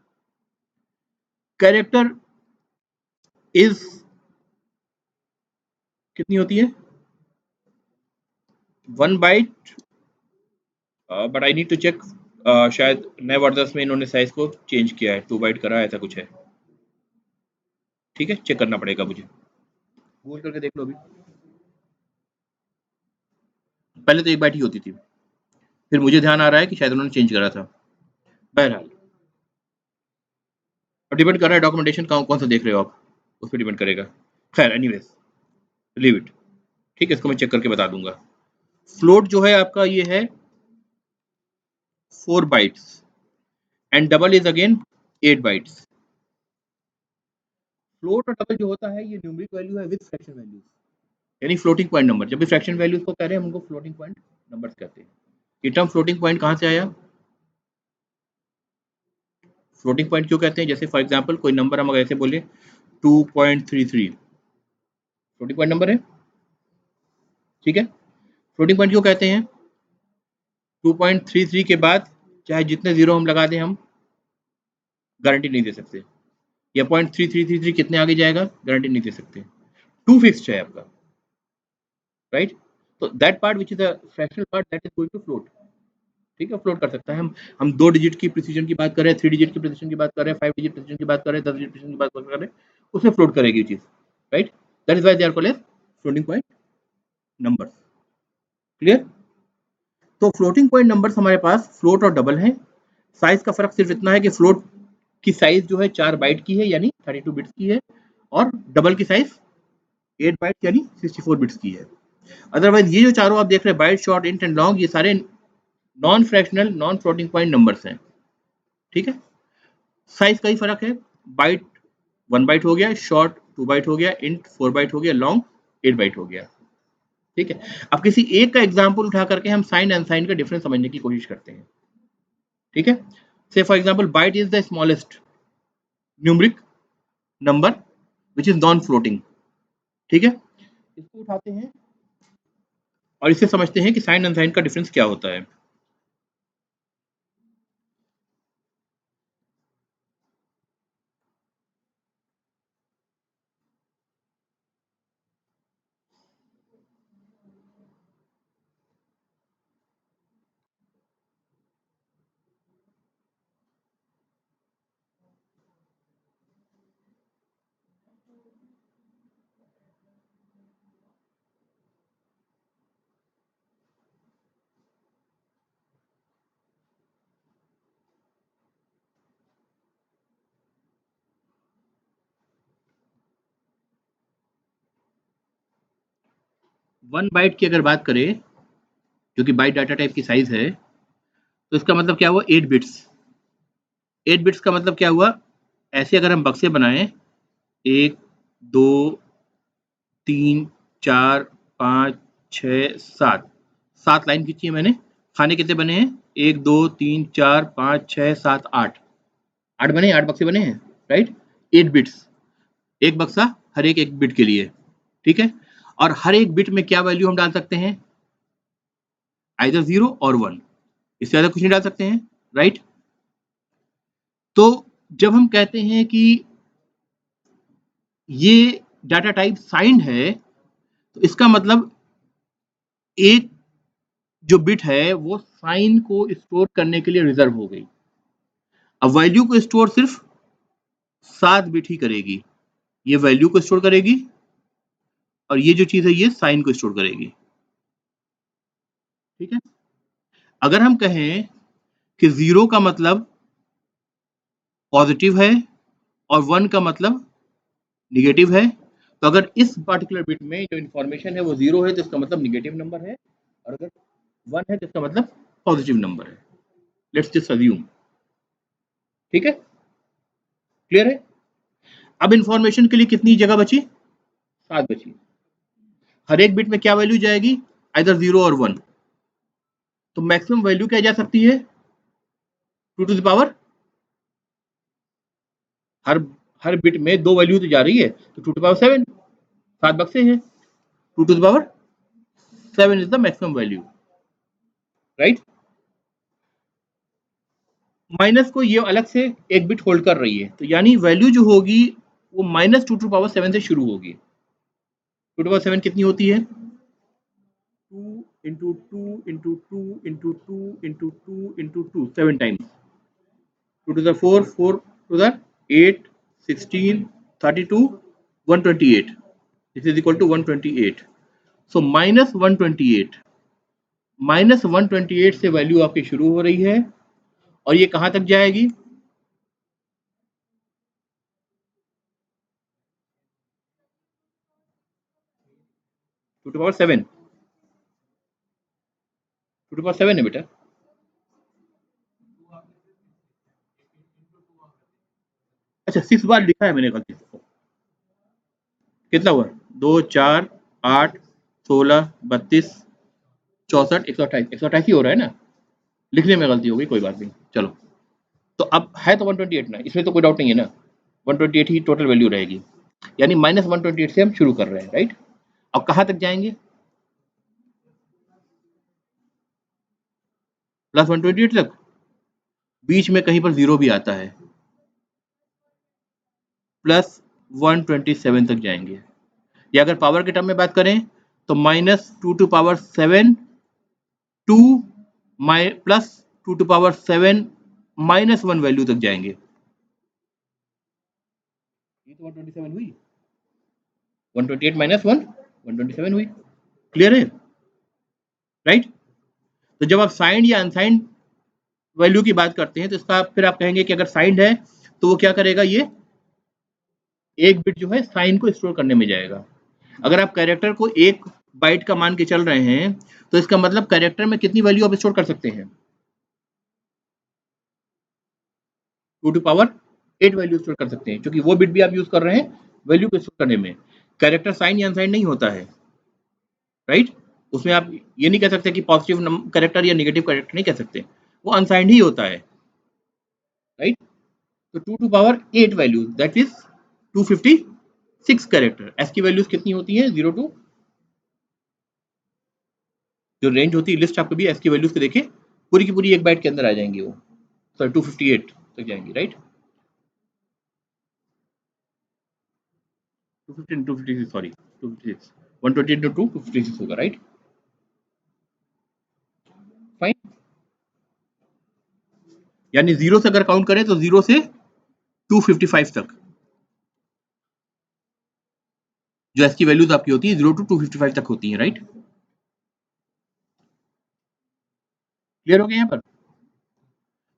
Speaker 1: कैरेक्टर इज कितनी होती है, 1 byte, but I need to check, शायद नए वर्जन में इन्होंने साइज को चेंज किया है, 2 बाइट करा है, ऐसा कुछ है, ठीक है, चेक करना पड़ेगा मुझे, गूगल करके देख लो अभी। पहले तो 1 बाइट ही होती थी, फिर मुझे ध्यान आ रहा है कि शायद उन्होंने चेंज करा था। बहरहाल अब डिपेंड कर रहा है डॉक्यूमेंटेशन कौन सा देख रहे हो आप, उस पर डिपेंड करेगा। खैर एनीवेज लीव इट, ठीक है, इसको मैं चेक करके बता दूंगा। फ्लोट जो है आपका ये है 4 bytes and double is again 8 bytes. Float और डबल जो होता है ये न्यूमेरिक वैल्यू है विद फ्रैक्शन वैल्यूज, यानी फ्लोटिंग पॉइंट नंबर, जब भी फ्रैक्शन वैल्यूज को कह रहे हैं हम उनको फ्लोटिंग पॉइंट नंबर्स कहते हैं। ये टर्म फ्लोटिंग पॉइंट कहाँ से आया? फ्लोटिंग पॉइंट क्यों कहते हैं? जैसे फॉर एग्जांपल कोई नंबर हम अगर ऐसे बोले 2.33, फ्लोटिंग पॉइंट नंबर है, ठीक है। फ्लोटिंग पॉइंट क्यों कहते हैं? 2.33 के बाद चाहे जितने जीरो हम लगा दें, हम गारंटी नहीं दे सकते, या 0.3333 कितने आगे जाएगा गारंटी नहीं दे सकते। 2 फिक्स्ड है आपका, राइट। तो that part which is the fractional part that is going to float, ठीक है, फ्लोट कर सकता है। हम 2 डिजिट की प्रिसीजन की बात कर रहे हैं, 3 डिजिट की प्रिसीजन की बात कर रहे हैं, 5 डिजिट प्रिसीजन की बात कर रहे हैं, 10 डिजिट प्रिसीजन की बात कर रहे हैं, उसमें फ्लोट करेगी ये चीज, right. That is why they are called as floating point numbers. Clear? तो फ्लोटिंग पॉइंट नंबर्स हमारे पास फ्लोट और डबल है। साइज का फर्क सिर्फ इतना है कि फ्लोट की साइज जो है 4 बाइट की है यानी 32 बिट्स की है, और डबल की साइज 8 बाइट यानी 64 बिट्स की है। अदरवाइज ये जो चारों आप देख रहे हैं, byte, short, int and long, ये सारे non fractional non floating point numbers हैं, ठीक है। साइज का ही फर्क है, बाइट 1 बाइट हो गया, शॉर्ट 2 बाइट हो गया, इंट 4 बाइट हो गया, लॉन्ग 8 बाइट हो गया, ठीक है। अब किसी एक का एग्जाम्पल उठा करके हम साइन एंड साइन का डिफरेंस समझने की कोशिश करते हैं, ठीक है। Say for example byte is the smallest numeric number which is non floating, ठीक है। इसको उठाते हैं और इससे समझते हैं कि साइन एंड साइन का डिफरेंस क्या होता है। वन बाइट की अगर बात करें, जो कि बाइट डाटा टाइप की साइज है, तो इसका मतलब क्या हुआ? 8 बिट्स। 8 बिट्स का मतलब क्या हुआ? ऐसे अगर हम बक्से बनाएं, 1 2 3 4 5 6 7, 7 लाइन खींची है मैंने। खाने कितने बने हैं? 1 2 3 4 5 6 7 8, 8 बने, 8 बक्से बने हैं, राइट। 8 बिट्स, एक बक्सा हर एक बिट के लिए, ठीक है। और हर एक बिट में क्या वैल्यू हम डाल सकते हैं? आइदर 0 और 1, इससे ज्यादा कुछ नहीं डाल सकते हैं, राइट। तो जब हम कहते हैं कि ये डाटा टाइप साइंड है, तो इसका मतलब एक जो बिट है वो साइन को स्टोर करने के लिए रिजर्व हो गई। अब वैल्यू को स्टोर सिर्फ 7 बिट ही करेगी, ये वैल्यू को स्टोर करेगी, और ये जो चीज है ये साइन को स्टोर करेगी, ठीक है। अगर हम कहें कि 0 का मतलब पॉजिटिव है और 1 का मतलब निगेटिव है, तो अगर इस पार्टिकुलर बिट में जो इंफॉर्मेशन है वो 0 है तो इसका मतलब निगेटिव नंबर है, और अगर 1 है तो इसका मतलब पॉजिटिव नंबर है। लेट्स जस्ट अज्यूम, ठीक है, क्लियर है। अब इंफॉर्मेशन के लिए कितनी जगह बची? 7 बची। हर एक बिट में क्या वैल्यू जाएगी? आइदर 0 और 1। तो मैक्सिमम वैल्यू क्या जा सकती है? 2 टू द पावर, हर हर बिट में 2 वैल्यू तो जा रही है, तो 2 टू पावर 7, 7 बक्से हैं, 2 to the power 7 is the maximum value, right. Minus को ये अलग से एक बिट होल्ड कर रही है, तो यानी वैल्यू जो होगी वो माइनस 2 टू पावर 7 से शुरू होगी। 2 टू पावर 7 कितनी होती है? 2 into 2 into 2 into 2 into 2 into 2, 7 times. 2 to the 4, 4 to the 8, 16, 32, 128. This is equal to 128. So minus 128. Minus 128 से वैल्यू आपकी शुरू हो रही है, और ये कहां तक जाएगी? 2 to power 7, 2 to power 7 है बेटा। अच्छा 6 बार लिखा है मैंने गलती से। कितना हुआ? 2 4 8 16 32 64 128 हो रहा है ना, लिखने में गलती हो गई, कोई बात नहीं, चलो। तो अब है तो 128 ना, इसमें तो कोई डाउट नहीं है ना, 128 ही टोटल वैल्यू रहेगी, यानी -128 से हम शुरू कर रहे हैं, राइट। अब कहाँ तक जाएंगे, +128 तक, बीच में कहीं पर 0 भी आता है, +127 तक जाएंगे, या अगर पावर के टर्म में बात करें तो -2⁷ 2 +2⁷ -1 वैल्यू तक जाएंगे। ये तो 127 हुई, 128 -1 127 हुई, क्लियर है, राइट। तो जब आप साइंड या अनसाइंड वैल्यू की बात करते हैं तो इसका फिर आप कहेंगे कि अगर साइंड है तो वो क्या करेगा, ये एक बिट जो है साइन को स्टोर करने में जाएगा। अगर आप कैरेक्टर को 1 बाइट का मान के चल रहे हैं तो इसका मतलब कैरेक्टर में कितनी वैल्यू आप स्टोर कर सकते हैं, 2⁸ वैल्यू स्टोर कर सकते हैं, क्योंकि वो बिट भी आप यूज कर रहे हैं वैल्यू को स्टोर करने में। कैरेक्टर साइन या अनसाइन नहीं होता है, राइट। उसमें आप ये नहीं कह सकते कि पॉजिटिव कैरेक्टर या नेगेटिव कैरेक्टर नहीं कह सकते, वो अनसाइंड ही होता है, राइट। तो 2⁸ value that is 256 character. S की वैल्यूज कितनी होती हैं, 0 टू, जो रेंज होती है लिस्ट आपको भी एस की वैल्यूज को देखे पूरी की पूरी 1 बाइट के अंदर आ जाएंगी, वो सॉरी 258 तक जाएंगी, राइट। 250 256 सॉरी 256 128 into 2 256 होगा, राइट, फाइन। यानी 0 से अगर काउंट करें तो 0 से 255 तक जो एस की वैल्यूज आपकी होती है 0 to 255 तक होती है, राइट। क्लियर हो गया यहाँ पर।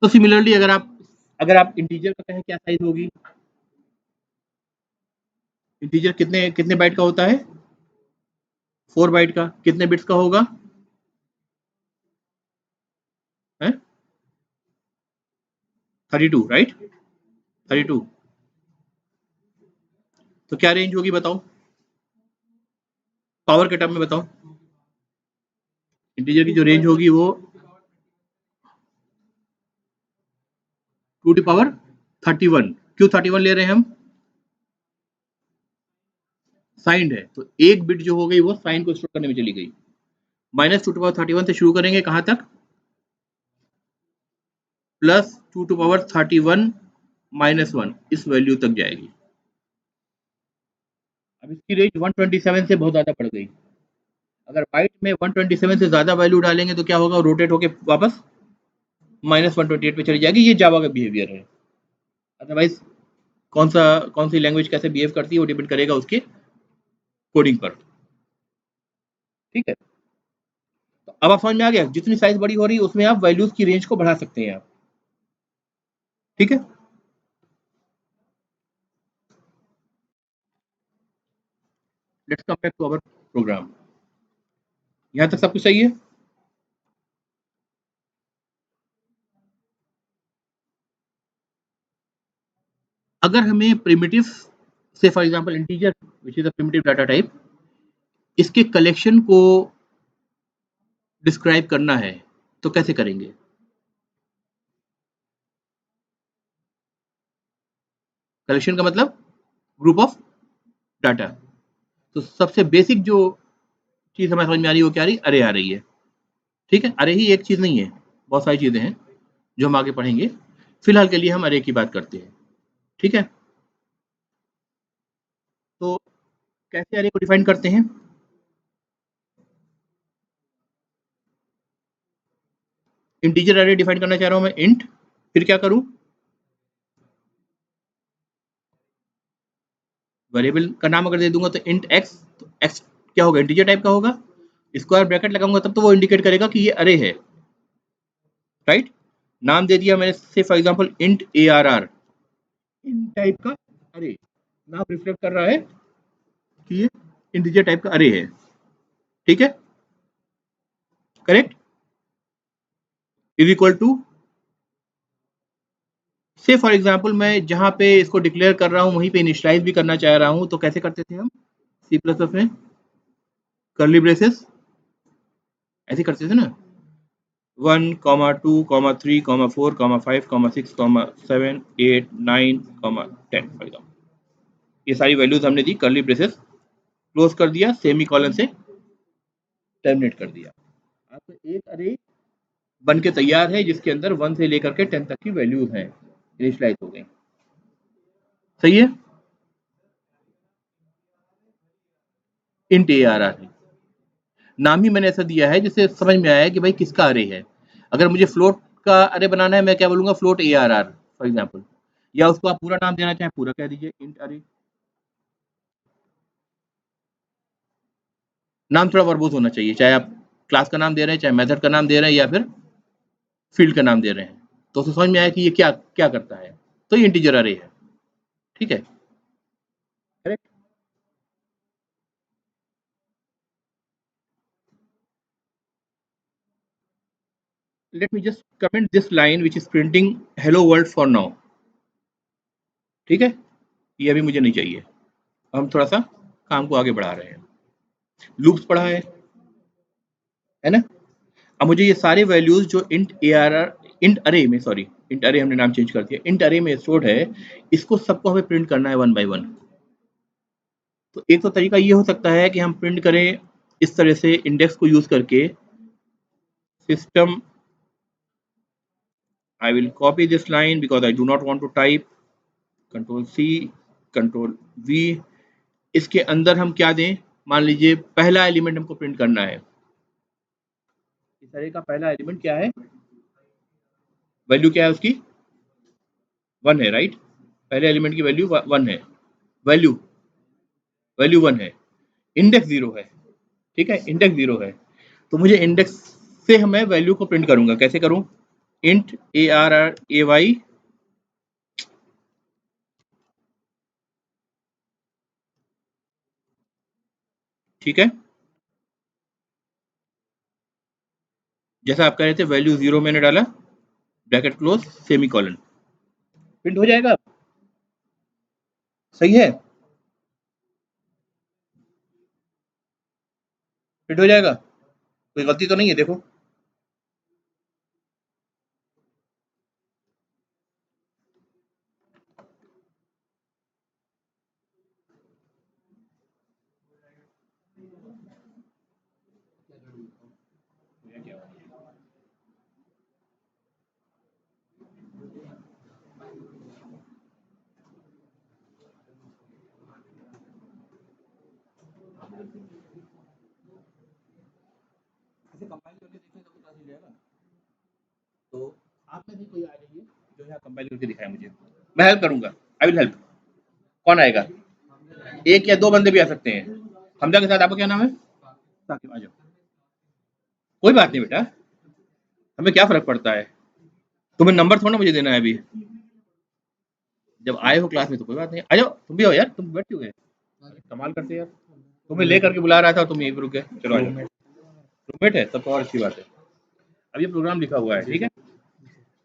Speaker 1: तो सिमिलरली अगर आप इंटीजर का कहें क्या साइज होगी, इंटीजर कितने कितने बाइट का होता है, 4 बाइट का, कितने बिट्स का होगा, है 32, राइट, 32। तो क्या रेंज होगी बताओ, पावर के टर्म में बताओ, इंटीजर की जो रेंज होगी वो 2⁻31। क्यों 31 ले रहे हैं हम, साइंड है तो एक बिट जो हो गई वो साइन को स्टोर करने में चली गई। -2⁻31 से शुरू करेंगे कहां तक, +2⁻31 -1 इस वैल्यू तक जाएगी। अब इसकी रेंज 127 से बहुत ज्यादा बढ़ गई, अगर बाइट में 127 से ज्यादा वैल्यू डालेंगे तो क्या होगा, रोटेट होके वापस -128 पे चली जाएगी। ये जावा का बिहेवियर है, अदरवाइज कौन सी लैंग्वेज कैसे बिहेव करती है वो डिपेंड करेगा उसके कोडिंग पर, ठीक है। तो अब आप समझ में आ गया, जितनी साइज बड़ी हो रही है उसमें आप वैल्यूज की रेंज को बढ़ा सकते हैं आप, ठीक है। Let's come back to our program, यहाँ तक सब कुछ सही है। अगर हमें प्रिमिटिव से for example integer which is a primitive data type, इसके कलेक्शन को डिस्क्राइब करना है तो कैसे करेंगे, कलेक्शन का मतलब ग्रुप ऑफ डाटा। तो सबसे बेसिक जो चीज हमें समझ में आ रही है वो क्या आ रही, अरे आ रही है, ठीक है। अरे ही एक चीज नहीं है, बहुत सारी चीजें हैं जो हम आगे पढ़ेंगे, फिलहाल के लिए हम अरे की बात करते हैं, ठीक है। तो कैसे अरे को डिफाइन करते हैं, इंटीजर अरे डिफाइन करना चाह रहा हूं मैं, इंट, फिर क्या करूं, वेरिएबल का नाम अगर दे दूंगा तो इंट एक्स, तो एक्स क्या होगा, इंटीजर टाइप का होगा, स्क्वायर ब्रैकेट लगाऊंगा तब तो वो इंडिकेट करेगा कि ये अरे है, राइट। नाम दे दिया मैंने से for example int ARR, in type का अरे, नाम रिफ्लेक्ट कर रहा है कि ये इंटीजर टाइप का अरे है, ठीक है, करेक्ट, इज इक्वल टू से फॉर एग्जांपल मैं जहां पे इसको डिक्लेयर कर रहा हूं वहीं पे इनिशियलाइज भी करना चाह रहा हूं, तो कैसे करते थे हम सी प्लस प्लस में, कर्ली ब्रेसेस ऐसे करते थे ना, 1, 2, 3, 4, 5, 6, 7, 8, 9, 10 फॉर एग्जाम्पल। ये सारी वैल्यूज हमने दी, कर्ली ब्रेसेस क्लोज कर दिया, सेमी कॉलन से टर्मिनेट कर दिया। आपको एक अरे बन के तैयार है जिसके अंदर 1 से लेकर के 10 तक की वैल्यूज हैं, इनिशियलाइज हो गई। सही है। इंट ARR है, नाम ही मैंने ऐसा दिया है जिससे समझ में आया कि भाई किसका अरे है। अगर मुझे फ्लोट का अरे बनाना है, मैं क्या बोलूंगा, फ्लोट ARR फॉर एग्जाम्पल, या उसको आप पूरा नाम देना चाहें पूरा कह दीजिए, इंट अरे। नाम थोड़ा वर्बोस होना चाहिए, चाहे आप क्लास का नाम दे रहे हैं, चाहे मेथड का नाम दे रहे हैं, या फिर फील्ड का नाम दे रहे हैं, तो उसे समझ में आया कि ये क्या क्या करता है, तो ये इंटीजर अरे है। ठीक है, correct. Let me just comment this line which is printing hello world for now. ठीक है, ये अभी मुझे नहीं चाहिए, हम थोड़ा सा काम को आगे बढ़ा रहे हैं। लूप्स पढ़ा है ना। अब मुझे ये सारे वैल्यूज जो इंट ARR, इंट अरे में, सॉरी इंट अरे हमने नाम चेंज कर दिया, इंट अरे में स्टोर्ड है, इसको सबको हमें प्रिंट करना है 1 बाय 1। तो एक तो तरीका ये हो सकता है कि हम प्रिंट करें इस तरह से, इंडेक्स को यूज करके, system, I will copy this line because I do not want to type, control C, control V। इसके अंदर हम क्या दें, मान लीजिए पहला एलिमेंट हमको प्रिंट करना है, इस अरे का पहला एलिमेंट क्या है, वैल्यू क्या है उसकी, 1 है, राइट। पहले एलिमेंट की वैल्यू 1 है, वैल्यू वैल्यू 1 है, इंडेक्स 0 है। ठीक है, इंडेक्स 0 है, तो मुझे इंडेक्स से मैं वैल्यू को प्रिंट करूंगा, कैसे करूं, इंट ARRAY, ठीक है, जैसा आप कह रहे थे, वैल्यू 0 मैंने डाला, bracket close, semi colon, print हो जाएगा। सही है, प्रिंट हो जाएगा, कोई गलती तो नहीं है, देखो। ऐसे कंपाइल करके देखने तो पता चल जाएगा। तो आप में से कोई आ जाइए जो यहाँ कंपाइल करके दिखाए मुझे, मैं हेल्प करूंगा, आई विल हेल्प। कौन आएगा, एक या दो बंदे भी आ सकते हैं। हमजा के साथ आपका क्या नाम है, साकिब, आ जाओ। कोई बात नहीं बेटा, हमें क्या फर्क पड़ता है, तुम्हें नंबर थोड़ा ना मुझे देना है अभी, जब आए हो क्लास में तो कोई बात नहीं, आ जाओ, तुम भी आओ यार, तुम बैठ क्यों गए, कमाल करते यार, तुम्हें ले करके बुला रहा था, तुम यहीं पर रुक गए, चलो आ जाओ। रूममेट है तब तो और अच्छी बात है। अब ये प्रोग्राम लिखा हुआ है, ठीक है,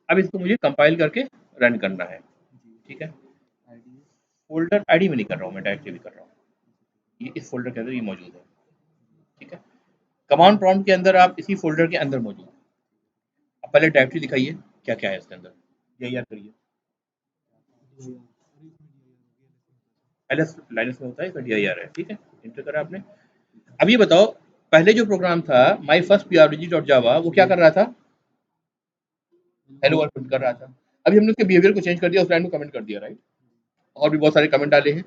Speaker 1: अब इसको मुझे कंपाइल करके रन करना है। ठीक है, फोल्डर आईडी में नहीं कर रहा हूँ, मैं डायरेक्टली भी कर रहा हूँ, ये इस फोल्डर के अंदर ये मौजूद है। ठीक है, कमांड प्रॉम्प्ट के अंदर आप इसी फोल्डर के अंदर मौजूद है। अब पहले डायरेक्टरी दिखाइए क्या क्या है इसके अंदर, ये याद करिए, एलएस लाइनस में होता है, DIR है। ठीक है, इंटर करा आपने। अब ये बताओ, पहले जो प्रोग्राम था माई फर्स्ट PRDG.java, वो क्या कर रहा था, हेलो वर्ल्ड प्रिंट कर रहा था। अभी हमने उसके बिहेवियर को चेंज कर दिया, उस लाइन को कमेंट कर दिया, राइट, और भी बहुत सारे कमेंट डाले हैं।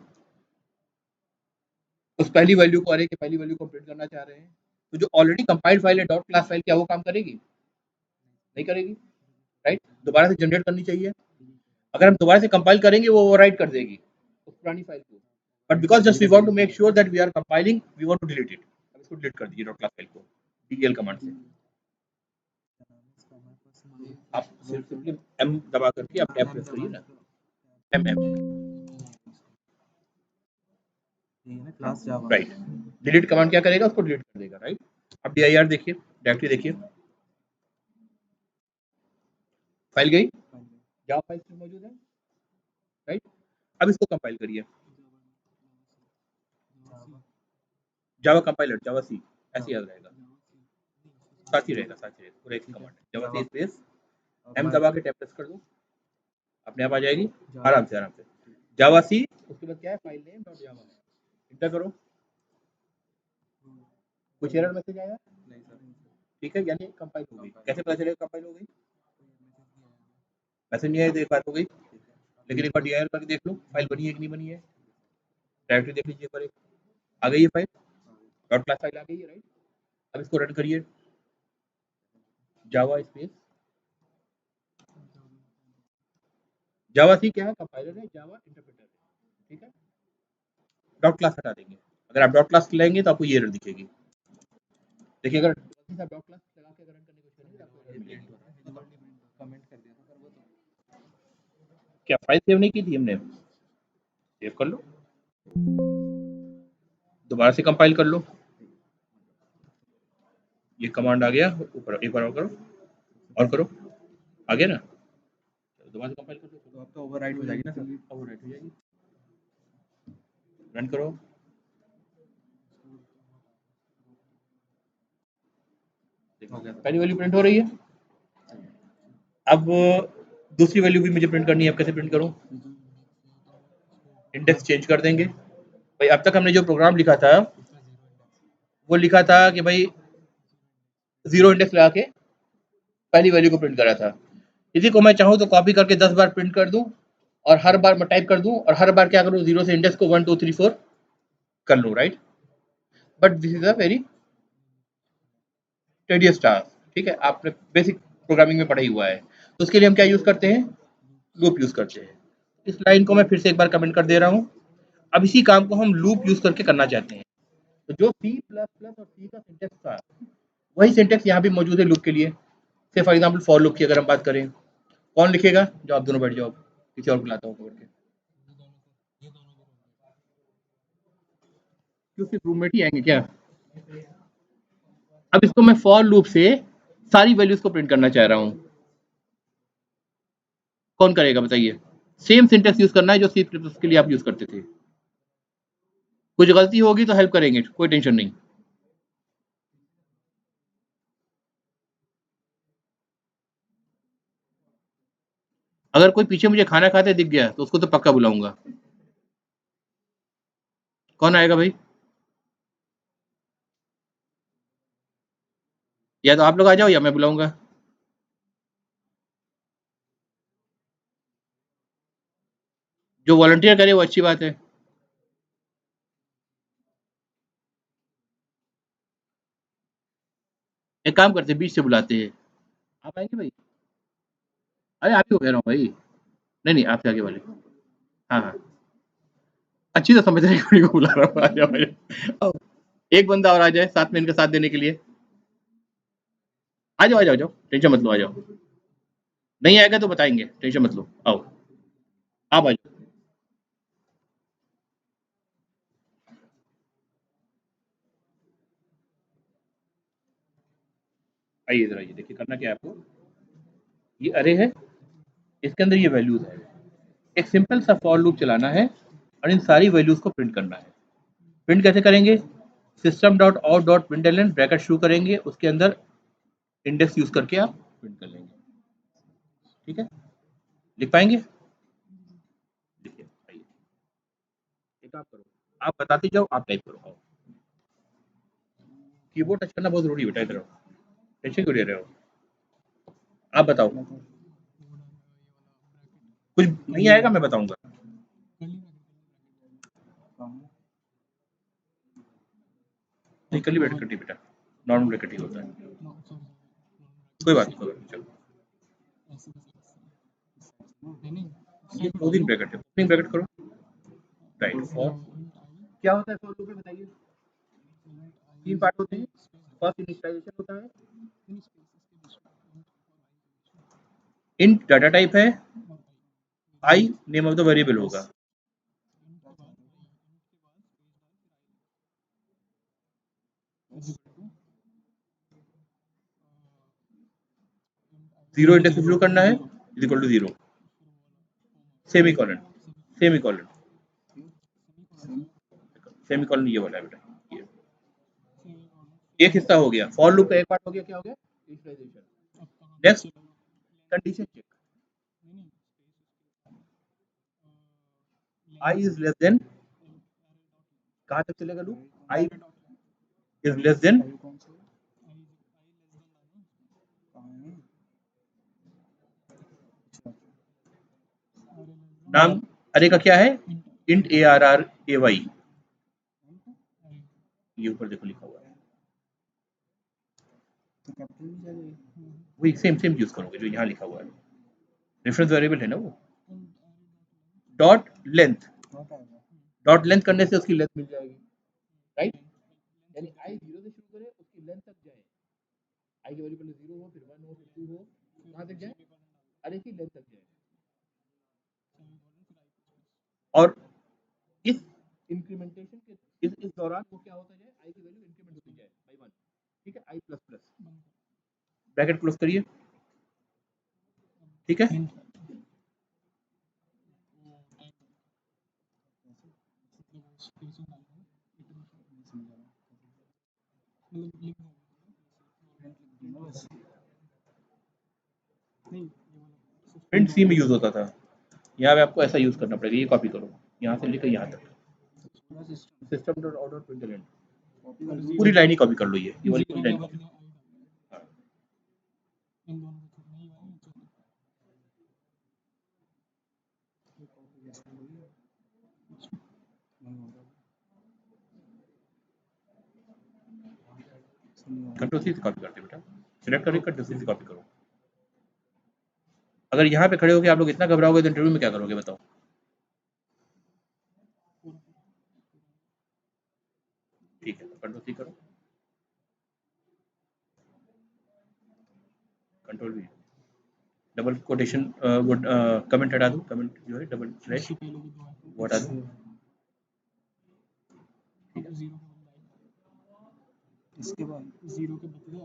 Speaker 1: उस पहली वैल्यू को, अरे की पहली वैल्यू को प्रिंट करना चाह रहे हैं, तो जो ऑलरेडी कंपाइल्ड फाइल है डॉट क्लास फाइल, क्या वो काम करेगी, नहीं करेगी, राइट, दोबारा से जनरेट करनी चाहिए। अगर हम दोबारा से कंपाइल करेंगे वो ओवरराइट कर देगी उस पुरानी फाइल को, but because just we want to make sure that we are compiling, we want to delete it. अब इसको डिलीट कर दीजिए डॉट क्लास फाइल को DEL कमांड से। आप सिंपली M दबा करके आप टैब प्रेस करिए ना, M, राइट, डिलीट कमांड क्या करेगा, उसको डिलीट कर देगा, राइट। अब DIR देखिए, डायरेक्टरी देखिए, फाइल गई, जावा फाइल मौजूद है, राइट। अब इसको कंपाइल करिए, जावा कंपाइलर, जावा सी, ऐसे याद रहेगा, साथ ही रहेगा पूरा एक कमांड है। जावा सी स्पेस एम दबा के टैप प्रेस कर दो, अपने आप आ जाएगी आराम से जावा सी। उसके बाद क्या है, फाइल नेम डॉट जावा है, इंटर करो। कुछ एरर मैसेज आया? नहीं सर। ठीक है, यानी कंपाइल हो गई। कैसे पता चलेगा कंपाइल हो गई? मैसेज नहीं आया तो एक बार हो गई, लेकिन एक बार डीआईआर करके देख लो फाइल बनी है कि नहीं बनी है। डायरेक्टरी देख लीजिए पर, आ गई है फाइल, डॉट क्लास फाइल आ गई है, राइट। अब इसको रन करिए, जावा स्पेस जावा सी क्या है, कंपाइलर है, जावा इंटरप्रेटर है, ठीक है। डॉट क्लास हटा देंगे, अगर आप डॉट क्लास लेंगे तो आपको ये एरर दिखेगी। देखिए अगर गलती से आप डॉट क्लास लगा के अगर रन करने की कोशिश करेंगे तो आपको एरर मिलेगी। कमेंट कर दिया था पर वो तो क्या फाइल सेव नहीं की थी हमने? सेव कर लो, दोबारा से कंपाइल कर लो। ये कमांड आ गया, ऊपर एक बार और करो, आ गया ना। दोबारा से कंपाइल कर लो तो आपका ओवरराइट हो जाएगी ना सर, ओवरराइट हो जाएगी। रन करो, पहली वैल्यू प्रिंट हो रही है। अब दूसरी वैल्यू भी मुझे प्रिंट करनी है, अब कैसे प्रिंट करूं? इंडेक्स चेंज कर देंगे भाई। अब तक हमने जो प्रोग्राम लिखा था वो लिखा था कि भाई जीरो इंडेक्स लगा के पहली वैल्यू को प्रिंट करा था। इसी को मैं चाहूँ तो कॉपी करके 10 बार प्रिंट कर दूं और हर बार मैं टाइप कर दूं और हर बार क्या करूं, जीरो से इंडेक्स को 1 2 3 4 कर लूं, right. But this is a very tedious task, ठीक है। आपने बेसिक प्रोग्रामिंग में पढ़ा ही हुआ है। तो उसके लिए हम क्या यूज करते हैं, लूप यूज करते हैं। इस लाइन को मैं फिर से एक बार कमेंट कर दे रहा हूँ। अब इसी काम को हम लूप यूज करके करना चाहते हैं। तो जो C++ और C का सिंटेक्स था वही सिंटेक्स यहाँ भी मौजूद है लूप के लिए। से फॉर एग्जाम्पल फॉर लूप की अगर हम बात करें, कौन लिखेगा? जो आप दोनों बैठ जाओ, किसी और बुलाता हूँ पकड़ के। क्यों सिर्फ रूममेट ही आएंगे क्या? अब इसको मैं फॉर लूप से सारी वैल्यूज को प्रिंट करना चाह रहा हूँ, कौन करेगा बताइए? सेम सिंटेक्स यूज करना है जो C++ के लिए आप यूज करते थे। कुछ गलती होगी तो हेल्प करेंगे, कोई टेंशन नहीं। अगर कोई पीछे मुझे खाना खाते दिख गया तो उसको तो पक्का बुलाऊंगा। कौन आएगा भाई? या तो आप लोग आ जाओ या मैं बुलाऊंगा। जो वॉलंटियर करे वो अच्छी बात है। एक काम करते हैं, बीच से बुलाते हैं। आप आएंगे भाई? अरे आप ही हो कह रहा हूँ भाई। नहीं नहीं, आपसे आगे वाले। हाँ हाँ, अच्छी तो समझ रहे को बुला रहा हूँ, आ जाओ आ जाओ। आओ, एक बंदा और आ जाए साथ में इनका साथ देने के लिए। आ जाओ आ जाओ आ जाओ, टेंशन मत लो, आ जाओ। नहीं आएगा तो बताएंगे, टेंशन मत लो, आओ आप आ जाओ। आइए इधर आइए, देखिए करना क्या है आपको। ये अरे है, इसके अंदर ये वैल्यूज है। एक सिंपल सा फॉर लूप चलाना है और इन सारी वैल्यूज को प्रिंट करना है। प्रिंट कैसे करेंगे? System dot out dot println bracket शुरू करेंगे, उसके अंदर इंडेक्स यूज करके आप प्रिंट कर लेंगे, ठीक है। लिख पाएंगे? लिखिए, आइए एक आप करो, आप बताते जाओ, आप टाइप करो। आओ, कीबोर्ड टच करना बहुत जरूरी है बेटा, इधर आओ, टेंशन क्यों ले रहे हो? आप बताओ, कुछ नहीं आएगा मैं बताऊंगा। नहीं, कल ही ब्रैकेट कटी बेटा, नॉर्मल ब्रैकेट ही होता है। कोई बात नहीं, चलो। ये 2 दिन ब्रैकेट है, ओपनिंग ब्रैकेट करो, राइट। फॉर क्या होता है फॉर लूप में बताइए? 3 पार्ट होते हैं। फर्स्ट इनिशियलाइजेशन होता है, इंट डाटा टाइप है, I name of the variable होगा। जीरो इंडेक्स से शुरू करना है, is equal to 0, semicolon, semicolon, semicolon ये वाला है बेटा, ये एक हिस्सा हो गया, फॉर लूप का एक पार्ट हो गया, क्या हो गया, initialization. Next condition check, i is less than, कहां तक चलेगा loop, i is less than, नाम अरे का क्या है, int array, ये ऊपर देखो लिखा हुआ है, वही सेम सेम यूज करोगे जो यहाँ लिखा हुआ है, रेफरेंस वेरिएबल है ना वो, डॉट लेंथ, डॉट लेंथ करने से उसकी लेंथ मिल जाएगी, राइट, यानी i 0 से शुरू करे उसकी लेंथ तक जाए, i की वैल्यू पहले 0 हो, फिर 1 हो, फिर 2 हो, कहाँ तक जाए, अरे की लेंथ तक जाए, और इस इंक्रीमेंटेशन के इस दौरान वो क्या होता जाए, i की वैल्यू इंक्रीमेंट होती जाए बाय 1, ठीक है, i plus plus, bracket close करिए, ठीक है, प्रिंट सी में यूज होता था, यहाँ पे आपको ऐसा यूज करना पड़ेगा, ये कॉपी करो, यहाँ से लेकर यहाँ तक, system dot out dot println, पूरी लाइन ही कॉपी कर लो, ये वाली पूरी लाइन कॉपी, कंट्रोल सी से कॉपी करते बेटा, सिलेक्ट करके कंट्रोल सी से कॉपी करो। अगर यहाँ पे खड़े होकर आप लोग इतना घबराओगे तो इंटरव्यू में क्या करोगे बताओ, ठीक है, कंट्रोल सी करो, control we, double quotation comment हटा दो, कमेंट जो है डबल स्लैश वो हटा दो,
Speaker 3: इसके बाद 0 के बदले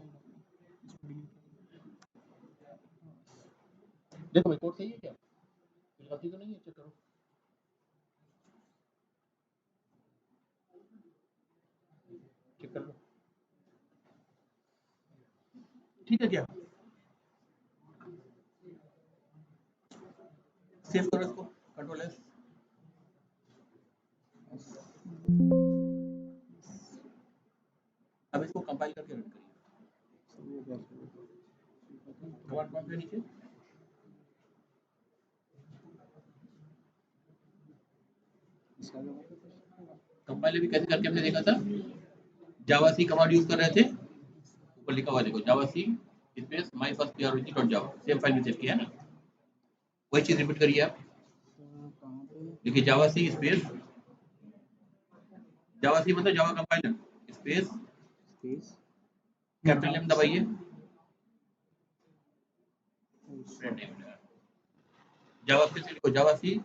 Speaker 1: देखो भाई कोड सही है क्या, कुछ गलती तो नहीं है, चेक करो, चेक कर लो, ठीक है क्या, सेव करो इसको, कंट्रोल एस, अब इसको कंपाइल करके रन करिए, कमांड प्रॉम्प्ट के नीचे कंपाइल भी कैसे करके हमने देखा था, जावा सी कमांड यूज कर रहे थे, ऊपर लिखा हुआ देखो, Java C space my first priority dot Java, same file में सेव किया है ना, वही चीज रिपीट करिए आप, देखिए जावा सी स्पेस, जावा सी मतलब Java compiler space capital M दबाइए, जावा स्पेस लिखो, Java C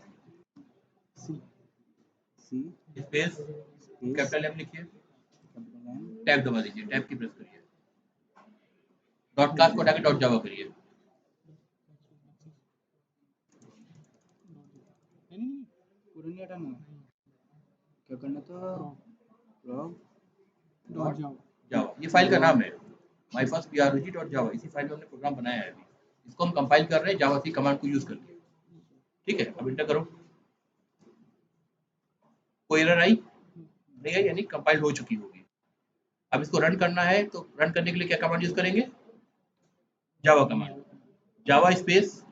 Speaker 1: space capital M लिखिए, टैब दबा दीजिए, टैब की प्रेस करिए, डॉट क्लास को हटाकर डॉट जावा करिए,
Speaker 3: पूरा नहीं हटाना, क्या करना था, डॉट
Speaker 1: जावा, ये फाइल का नाम है माय फर्स्ट प्रायोरिटी डॉट जावा, इसी फाइल में हमने प्रोग्राम बनाया है अभी, इसको हम कंपाइल कर रहे हैं जावा सी कमांड को यूज करके, ठीक है, अब इंटर करो, कोई एरर आई नहीं आई, यानी कंपाइल हो चुकी होगी, अब इसको रन करना है, तो रन करने के लिए क्या कमांड यूज करेंगे, Java command, Java space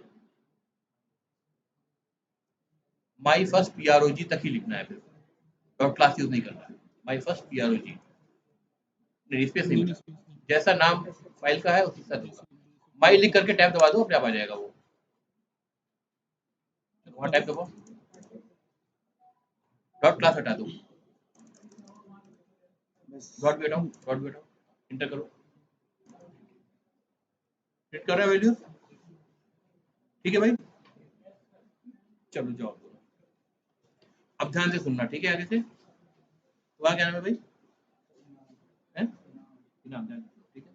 Speaker 1: my first prog तक ही लिखना है, फिर डॉट क्लास यूज नहीं करना है, माय फर्स्ट प्रोग, नहीं स्पेस नहीं मिला, जैसा नाम फाइल का है उसी के साथ होगा, माई लिख करके टैब दबा दो, अपने आप आ जाएगा वो, वहाँ टैब दबाओ, डॉट क्लास हटा दो, डॉट भी हटाओ, डॉट भी हटाओ, इंटर करो, हिट कर रहा है वैल्यू, ठीक है भाई, चलो जाओ, अब ध्यान से सुनना, ठीक है, आगे से वहाँ क्या नाम है भाई, है नाम, ध्यान से, ठीक है,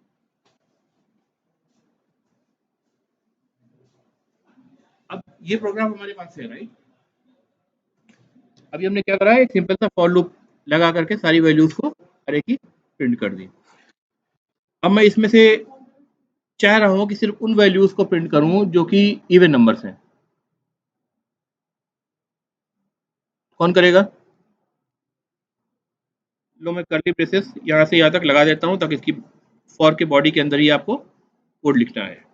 Speaker 1: अब ये प्रोग्राम हमारे पास है, राइट, अभी हमने क्या करा है, एक सिंपल सा फॉर लूप लगा करके सारी वैल्यूज को अरे की प्रिंट कर दी, अब मैं इसमें से चाह रहा हूं कि सिर्फ उन वैल्यूज को प्रिंट करूं जो कि इवन नंबर्स हैं। कौन करेगा? लो मैं कर्ली ब्रेसेस यहाँ से यहाँ तक लगा देता हूँ ताकि इसकी फॉर के बॉडी के अंदर ही आपको कोड लिखना है।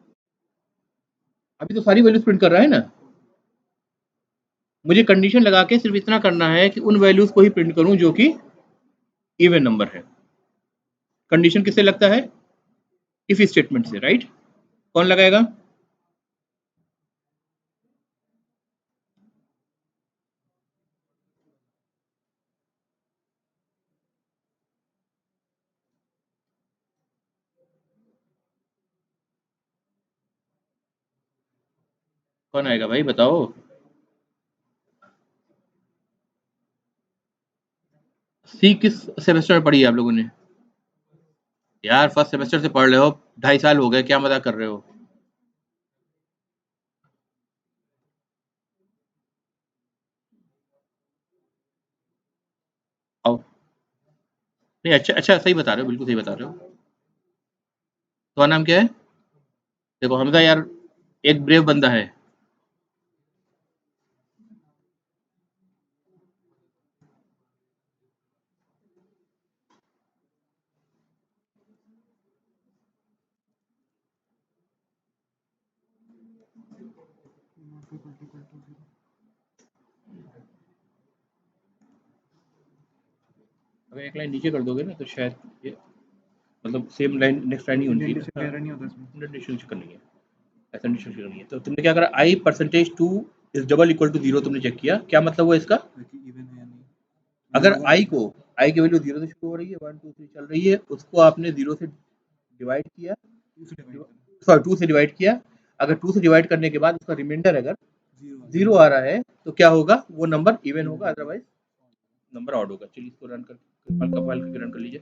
Speaker 1: अभी तो सारी वैल्यूज प्रिंट कर रहा है ना, मुझे कंडीशन लगा के सिर्फ इतना करना है कि उन वैल्यूज को ही प्रिंट करूं जो कि इवन नंबर है। कंडीशन किससे लगता है? इफ स्टेटमेंट से, राइट? कौन लगाएगा? कौन आएगा भाई बताओ? सी किस सेमेस्टर में पढ़ी है आप लोगों ने? यार फर्स्ट सेमेस्टर से पढ़ रहे हो, 2.5 साल हो गए, क्या मजाक कर रहे हो? आओ। नहीं अच्छा अच्छा, सही बता रहे हो, बिल्कुल सही बता रहे हो। तुम्हारा नाम क्या है? देखो हमजा यार एक ब्रेव बंदा है। अगर एक लाइन नीचे कर दोगे ना तो शायद ये मतलब सेम लाइन नेक्स्ट लाइन ही होनी चाहिए।
Speaker 3: नहीं होता इसमें।
Speaker 1: इंडेंटेशन करनी है, ऐसा इंडेंटेशन करनी है। तो तुमने क्या करा? i percentage 2 is double equal to 0 तुमने चेक किया, क्या मतलब हुआ इसका?
Speaker 3: इवन है या नहीं।
Speaker 1: अगर i की वैल्यू 0 से शुरू हो रही है, 1 2 3 चल रही है, उसको आपने 0 से डिवाइड किया, सॉरी 2 से डिवाइड किया। अगर 2 से डिवाइड करने के बाद उसका रिमाइंडर अगर 0 आ रहा है तो क्या होगा? वो नंबर इवन होगा, अदरवाइज नंबर ऑड होगा। चलिए इसको रन कर कंपाइल करके रन कर लीजिए।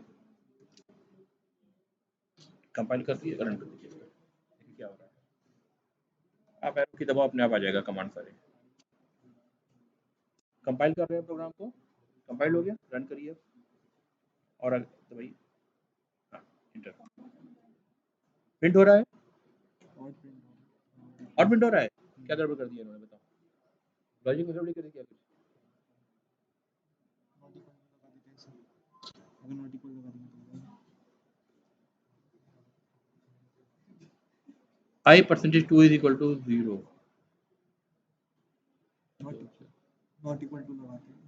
Speaker 1: कंपाइल कर दिए, रन कर दीजिए। क्या हो रहा है? आप एरो की दबाओ, अपने आप आ जाएगा कमांड सारे। कंपाइल कर रहे हैं प्रोग्राम को, कंपाइल हो गया, रन करिए और तो भाई हाँ इंटर प्रिंट हो रहा है और प्रिंट हो रहा है। क्या गड़बड़ कर दिया इन्होंने बताओ? लॉजिक में गड़बड़ी कर दी क्या? I percentage 2 is equal to 0।
Speaker 3: Not equal to लगाते हैं।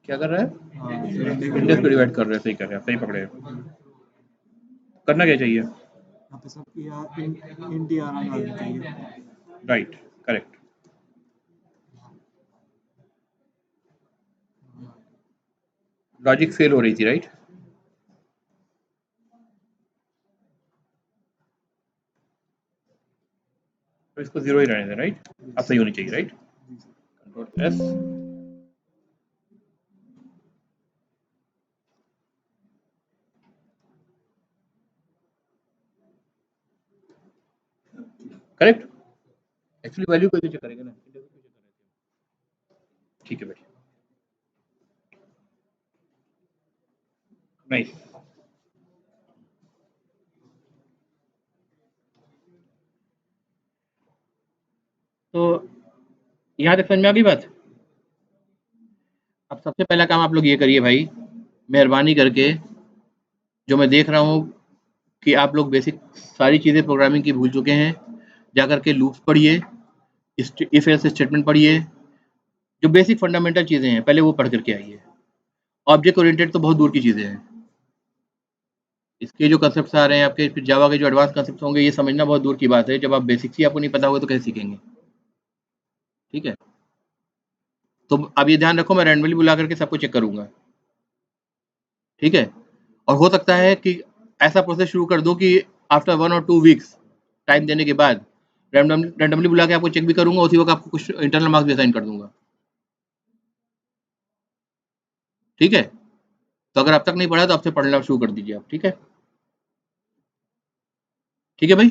Speaker 1: क्या कर रहा है?
Speaker 3: इंडेक्स
Speaker 1: इंडेक्स को डिवाइड कर रहे हैं, सही कर रहे हैं, सही पकड़े हैं। करना क्या चाहिए?
Speaker 3: यहाँ पे सब इंट आर डालना चाहिए।
Speaker 1: Right, correct. लॉजिक फेल हो रही थी, राइट? तो इसको 0 ही रहने दें, राइट? अब सही होनी चाहिए, right? Control S, correct. Actually value को चेक करेंगे ना, ठीक है बेटा, नाइस। तो यहाँ तक समझ में आ गई बात? अब सबसे पहला काम आप लोग ये करिए भाई, मेहरबानी करके, जो मैं देख रहा हूँ कि आप लोग बेसिक सारी चीज़ें प्रोग्रामिंग की भूल चुके हैं, जा करके लूप्स पढ़िए, इफ एल्स स्टेटमेंट पढ़िए, जो बेसिक फंडामेंटल चीज़ें हैं पहले वो पढ़ करके आइए। ऑब्जेक्ट ओरिएंटेड तो बहुत दूर की चीज़ें हैं, इसके जो कंसेप्ट आ रहे हैं आपके, फिर जावा के जो एडवांस कंसेप्ट होंगे, ये समझना बहुत दूर की बात है। जब आप बेसिक्स ही आपको नहीं पता होगा तो कैसे सीखेंगे? ठीक है, तो अब ये ध्यान रखो, मैं रैंडमली बुला करके सबको चेक करूंगा, ठीक है? और हो सकता है कि ऐसा प्रोसेस शुरू कर दो कि आफ्टर 1 और 2 वीक्स टाइम देने के बाद रैंडमली बुला के आपको चेक भी करूंगा, उसी वक्त आपको कुछ इंटरनल मार्क्स भी असाइन कर दूंगा। ठीक है, तो अगर अब तक नहीं पढ़ा तो अब से पढ़ना शुरू कर दीजिए आप। ठीक है, ठीक है भाई।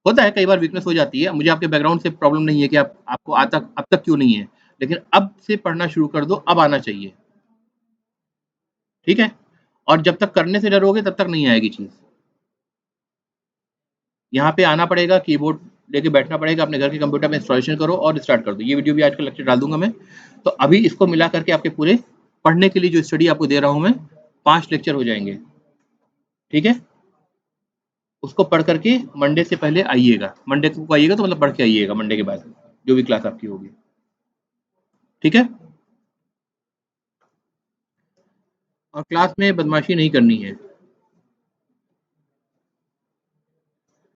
Speaker 1: होता है कई बार वीकनेस हो जाती है, मुझे आपके बैकग्राउंड से प्रॉब्लम नहीं है कि आपको अब तक क्यों नहीं है, लेकिन अब से पढ़ना शुरू कर दो, अब आना चाहिए। ठीक है, और जब तक करने से डरोगे तब तक नहीं आएगी चीज। यहाँ पे आना पड़ेगा, कीबोर्ड लेके बैठना पड़ेगा, अपने घर के कंप्यूटर में इंस्टॉलेशन करो और स्टार्ट कर दो। ये वीडियो भी आज का लेक्चर डाल दूंगा मैं। तो अभी इसको मिला करके आपके पूरे पढ़ने के लिए जो स्टडी आपको दे रहा हूं मैं 5 लेक्चर हो जाएंगे। ठीक है, उसको पढ़ करके मंडे से पहले आइएगा। मंडे को आइएगा तो मतलब पढ़ के आइएगा मंडे के बाद जो भी क्लास आपकी होगी। ठीक है, और क्लास में बदमाशी नहीं करनी है।